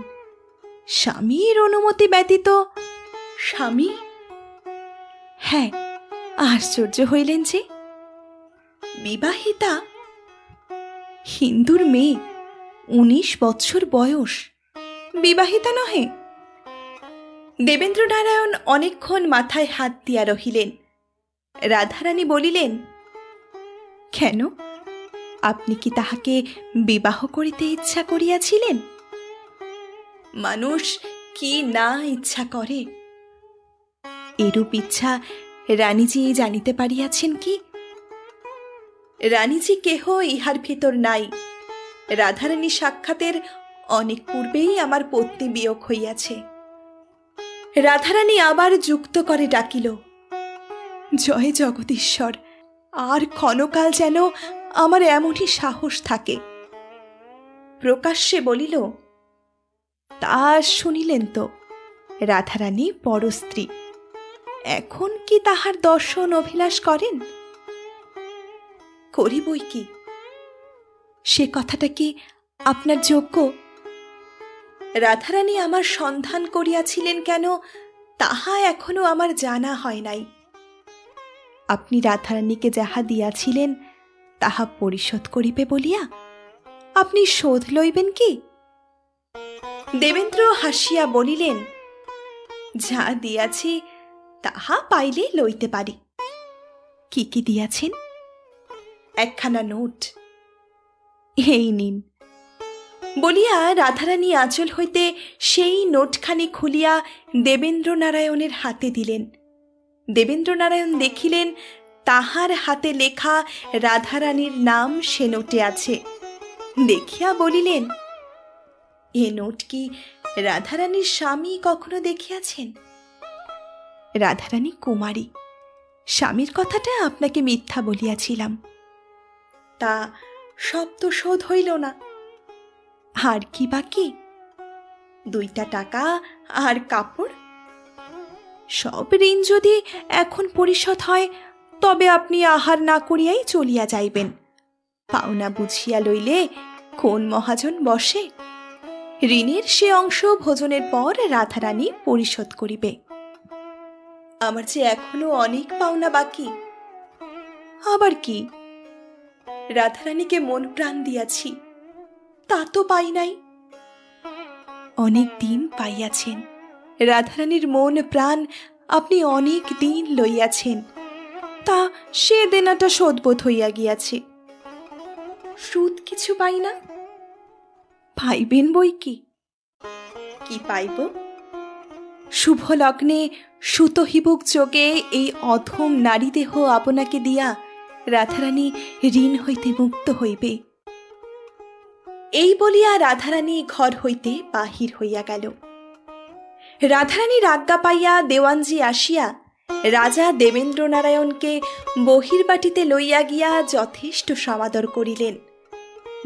স্বামীর অনুমতি ব্যতীত। স্বামী? হ্যাঁ, আশ্চর্য হইলেন যে? বিবাহিতা? হিন্দুর মেয়ে, 19 বৎসর বয়স, বিবাহিতা নহে? দেবেন্দ্রনারায়ণ অনেকক্ষণ মাথায় হাত দিয়া রহিলেন। রাধারানী বলিলেন, কেন, আপনি কি তাহাকে বিবাহ করিতে ইচ্ছা করিয়াছিলেন? মানুষ কি না ইচ্ছা করে! এরূপ ইচ্ছা রানীজি জানিতে পারিয়াছেন কি? রানীজি কেহ ইহার ভিতর নাই। রাধারানী সাক্ষাতের অনেক পূর্বেই আমার পত্নী বিয়োগ হইয়াছে। রাধারানী আবার যুক্ত করে ডাকিল, জয় জগদীশ্বর, আর ক্ষণকাল যেন আমার এমনই সাহস থাকে। প্রকাশ্যে বলিল, তা শুনিলেন তো, রাধারানী পরস্ত্রী, এখন কি তাহার দর্শন অভিলাষ করেন? করিবই কি? সে কথাটা কি আপনার যোগ্য? রাধারানী আমার সন্ধান করিয়াছিলেন কেন, তাহা এখনো আমার জানা হয় নাই। আপনি রাধারানীকে যাহা দিয়াছিলেন তাহা পরিশোধ করিবে বলিয়া আপনি শোধ লইবেন কি? দেবেন্দ্র হাসিয়া বলিলেন, যা দিয়াছি তাহা পাইলে লইতে পারি। কি কি দিয়াছেন? একখানা নোট। এই নিন। বলিয়া রাধারানী আঁচল হইতে সেই নোটখানি খুলিয়া দেবেন্দ্রনারায়ণের হাতে দিলেন। দেবেন্দ্রনারায়ণ দেখিলেন তাহার হাতে লেখা রাধারানীর নাম সে নোটে আছে। দেখিয়া বলিলেন, এ নোট কি রাধারানীর স্বামী কখনো দেখিয়াছেন? রাধারানী কুমারী, স্বামীর কথাটা আপনাকে মিথ্যা বলিয়াছিলাম। তা সব তো শোধ হইল না। আর কি বাকি? 2টা টাকা আর কাপড়। সব ঋণ যদি এখন পরিশোধ হয়, তবে আপনি আহার না করিয়াই চলিয়া যাইবেন। পাওনা বুঝিয়া লইলে কোন মহাজন বসে? ঋণের সে অংশ ভোজনের পর রাধারানী পরিশোধ করিবে। আমার যে এখনো অনেক পাওনা বাকি। আবার কি? রাধারানীকে মন প্রাণ দিয়াছি, তা তো পাই নাই। অনেক দিন পাইয়াছেন, রাধারানীর মন প্রাণ আপনি অনেক দিন লইয়াছেন, তা সে দেনাটা শোধবোধ হইয়া গিয়াছে। সুদ কিছু পাই না? পাইবেন বই কি। কি পাইব? শুভ লগ্নে সুতহিবুক যোগে এই অধম নারী দেহ আপনাকে দিয়া রাধারানী ঋণ হইতে মুক্ত হইবে। এই বলিয়া রাধারানী ঘর হইতে বাহির হইয়া গেল। রাধারানীর আজ্ঞা পাইয়া দেওয়ানজি আসিয়া রাজা দেবেন্দ্রনারায়ণকে বহির্বাটিতে লইয়া গিয়া যথেষ্ট সমাদর করিলেন।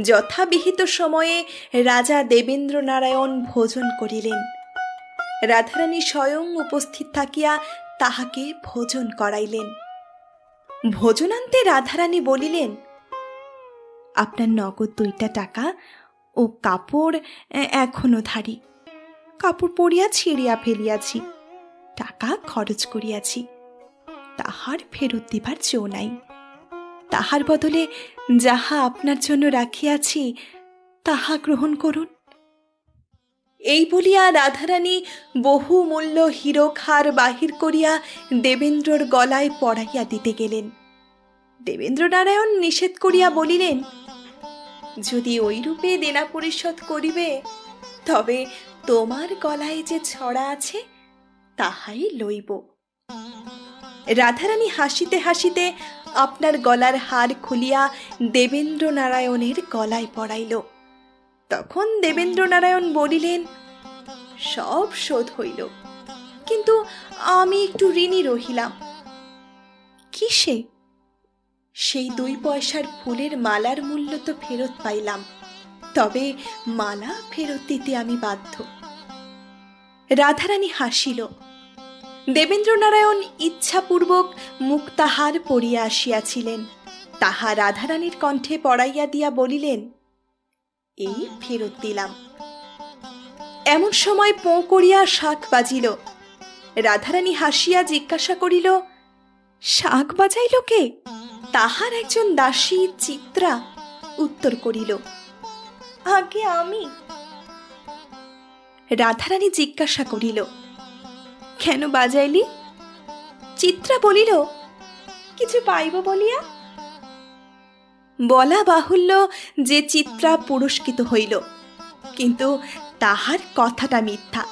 যথাবিহিত সময়ে রাজা দেবেন্দ্রনারায়ণ ভোজন করিলেন। রাধারানী স্বয়ং উপস্থিত থাকিয়া তাহাকে ভোজন করাইলেন। ভোজনান্তে রাধারানী বলিলেন, আপনার নগদ 2টা টাকা ও কাপড় এখনো ধারি। কাপড় পরিয়া ছিঁড়িয়া ফেলিয়াছি, টাকা খরচ করিয়াছি, তাহার ফেরত দিবার জো নাই। তাহার বদলে যাহা আপনার জন্য রাখিয়াছি তাহা গ্রহণ করুন। এই বলিয়া রাধারানী বহুমূল্য হীরকহার বাহির করিয়া দেবেন্দ্রর গলায় পরাইয়া দিতে গেলেন। দেবেন্দ্রনারায়ণ নিষেধ করিয়া বলিলেন, যদি ওইরূপে দেনা পরিশোধ করিবে, তবে তোমার গলায় যে ছড়া আছে তাহাই লইব। রাধারানী হাসিতে হাসিতে আপনার গলার হার খুলিয়া দেবেন্দ্রনারায়ণের গলায় পরাইল। তখন দেবেন্দ্রনারায়ণ বলিলেন, সব শোধ হইল, কিন্তু আমি একটু ঋণী রহিলাম। কিসে? সেই 2 পয়সার ফুলের মালার মূল্য তো ফেরত পাইলাম, তবে মালা ফেরত দিতে আমি বাধ্য। রাধারানী হাসিল। দেবেন্দ্রনারায়ণ ইচ্ছাপূর্বক মুক্তাহার পরিয়া আসিয়াছিলেন, তাহা রাধারানীর কণ্ঠে পড়াইয়া দিয়া বলিলেন, এই ফেরত দিলাম। এমন সময় পোঁ করিয়া শাঁখ বাজিল। রাধারানী হাসিয়া জিজ্ঞাসা করিল, শাঁখ বাজাইল কে? তাহার একজন দাসী চিত্রা উত্তর করিল, আগে আমি। রাধারানী জিজ্ঞাসা করিল, কেন বাজাইলি? চিত্রা বলিল, কিছু পাইব বলিয়া। বলা বাহুল্য যে চিত্রা পুরস্কৃত হইল, কিন্তু তাহার কথাটা মিথ্যা।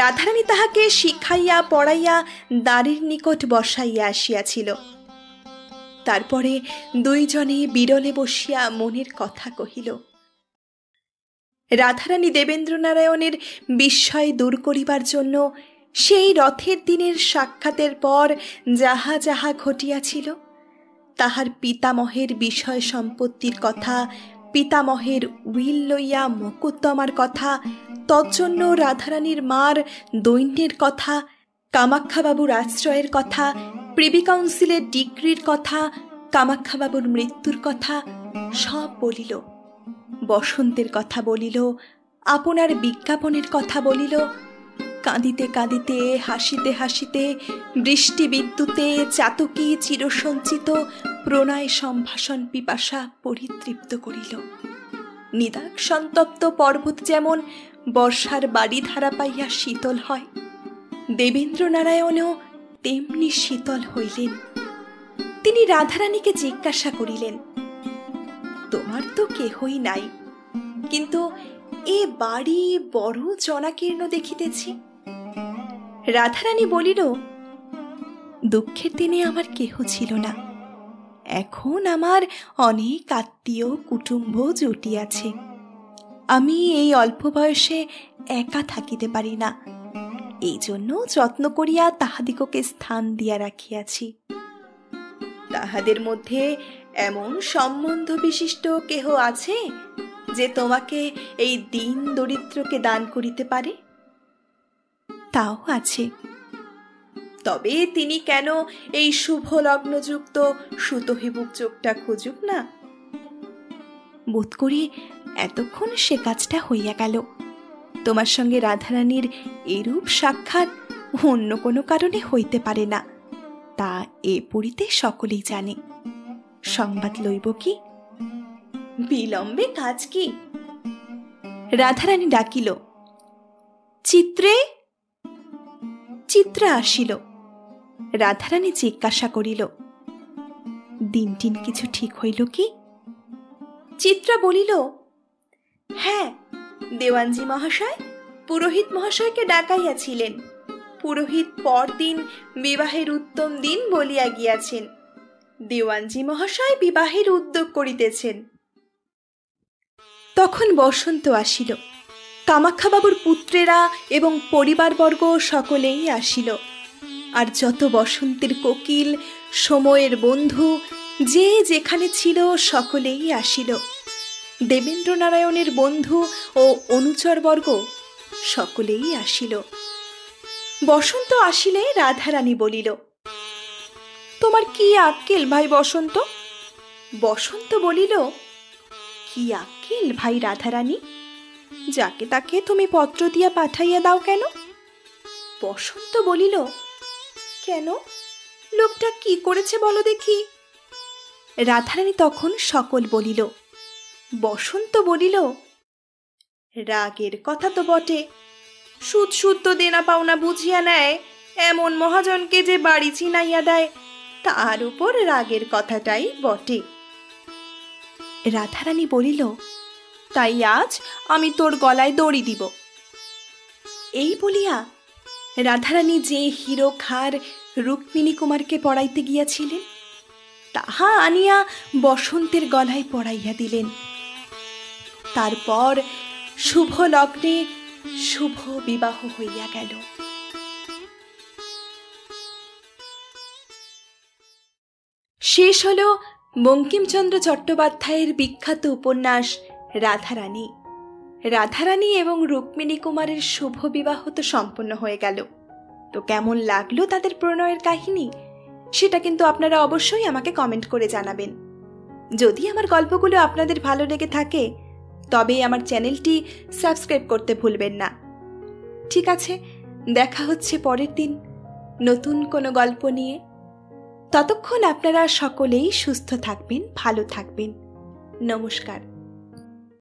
রাধারানী তাহাকে শিখাইয়া পড়াইয়া দ্বারের নিকট বসাইয়া আসিয়াছিল। তারপরে দুইজনে বিরলে বসিয়া মনের কথা কহিল। রাধারানী দেবেন্দ্রনারায়ণের বিস্ময় দূর করিবার জন্য সেই রথের দিনের সাক্ষাতের পর যাহা যাহা ঘটিয়াছিল, তাহার পিতামহের বিষয় সম্পত্তির কথা, পিতামহের উইল লইয়া মকুদ্দমার কথা, তজ্জন্য রাধারানীর মার দৈন্যের কথা, কামাক্ষাবাবুর আশ্রয়ের কথা, প্রিভি কাউন্সিলের ডিক্রির কথা, কামাক্ষাবাবুর মৃত্যুর কথা সব বলিল। বসন্তের কথা বলিল, আপনার বিজ্ঞাপনের কথা বলিল। কাঁদিতে কাঁদিতে, হাসিতে হাসিতে, বৃষ্টি বিদ্যুতে চাতকী চিরসঞ্চিত প্রণয় সম্ভাষণ পিপাসা পরিতৃপ্ত করিল। নিদাগ সন্তপ্ত পর্বত যেমন বর্ষার বাড়ি ধারা পাইয়া শীতল হয়, দেবেন্দ্রনারায়ণও তেমনি শীতল হইলেন। তিনি রাধারানীকে জিজ্ঞাসা করিলেন, তোমার তো কেহই নাই, কিন্তু এ বাড়ি বড় জনাকীর্ণ দেখিতেছি। রাধারানী বলিল, দুঃখের দিনে আমার কেহ ছিল না, এখন আমার অনেক আত্মীয় কুটুম্ব জুটিয়াছে। আমি এই অল্প বয়সে একা থাকিতে পারি না, এই জন্য যত্ন করিয়া তাহাদিগকে স্থান দিয়া রাখিয়াছি। তাহাদের মধ্যে এমন সম্বন্ধ বিশিষ্ট কেহ আছে যে তোমাকে এই দীন দরিদ্রকে দান করিতে পারে? তাও আছে। তবে তিনি কেন এই শুভ লগ্নযুক্ত সুতহিবুক চোখটা খুঁজুক না? বোধ করি এতক্ষণ সে কাজটা হইয়া গেল। তোমার সঙ্গে রাধারানীর এরূপ সাক্ষাৎ অন্য কোনো কারণে হইতে পারে না, তা এ পুরীতে সকলেই জানে। সংবাদ লইব কি? বিলম্বে কাজ কি? রাধারানী ডাকিল, চিত্রে। চিত্রা আসিল। রাধারানী জিজ্ঞাসা করিল, দিন টিন কিছু ঠিক হইল কি? চিত্রা বলিল, হ্যাঁ, দেওয়ানজি মহাশয় পুরোহিত মহাশয়কে ডাকাইয়াছিলেন। পুরোহিত পরদিন বিবাহের উত্তম দিন বলিয়া গিয়াছেন। দেওয়ানজি মহাশয় বিবাহের উদ্যোগ করিতেছেন। তখন বসন্ত আসিল। কামাক্ষাবাবুর পুত্রেরা এবং পরিবারবর্গ সকলেই আসিল। আর যত বসন্তের কোকিল, সময়ের বন্ধু, যে যেখানে ছিল সকলেই আসিল। দেবেন্দ্রনারায়ণের বন্ধু ও অনুচরবর্গ সকলেই আসিল। বসন্ত আসিলে রাধারানী বলিল, তোমার কি আক্কেল ভাই বসন্ত? বসন্ত বলিল, কি আক্কেল ভাই রাধারানী? যাকে তাকে তুমি পত্র দিয়া পাঠাইয়া দাও কেন? বসন্ত বলিল, কেন, লোকটা কি করেছে বলো দেখি। রাধারানী তখন সকল বলিল। বসন্ত বলিল, রাগের কথা তো বটে, সুদ শুদ্ধ দেনা পাওনা বুঝিয়া নেয় এমন মহাজনকে যে বাড়ি চিনাইয়া দেয়, তার উপর রাগের কথাটাই বটে। রাধারানী বলিল, তাই আজ আমি তোর গলায় দড়ি দিব। এই বলিয়া রাধারানী যে হীরক হার রুক্মিণী কুমারকে পড়াইতে গিয়াছিলেন, তাহা আনিয়া বসন্তের গলায় পড়াইয়া দিলেন। তারপর শুভ লগ্নে শুভ বিবাহ হইয়া গেল। শেষ হল বঙ্কিমচন্দ্র চট্টোপাধ্যায়ের বিখ্যাত উপন্যাস রাধারানী। রাধারানী এবং রুক্মিণী কুমারের শুভ বিবাহ তো সম্পন্ন হয়ে গেল। তো কেমন লাগলো তাদের প্রণয়ের কাহিনী, সেটা কিন্তু আপনারা অবশ্যই আমাকে কমেন্ট করে জানাবেন। যদি আমার গল্পগুলো আপনাদের ভালো লেগে থাকে তবে আমার চ্যানেলটি সাবস্ক্রাইব করতে ভুলবেন না। ঠিক আছে, দেখা হচ্ছে পরের দিন নতুন কোনো গল্প নিয়ে। ততক্ষণ আপনারা সকলেই সুস্থ থাকবেন, ভালো থাকবেন। নমস্কার।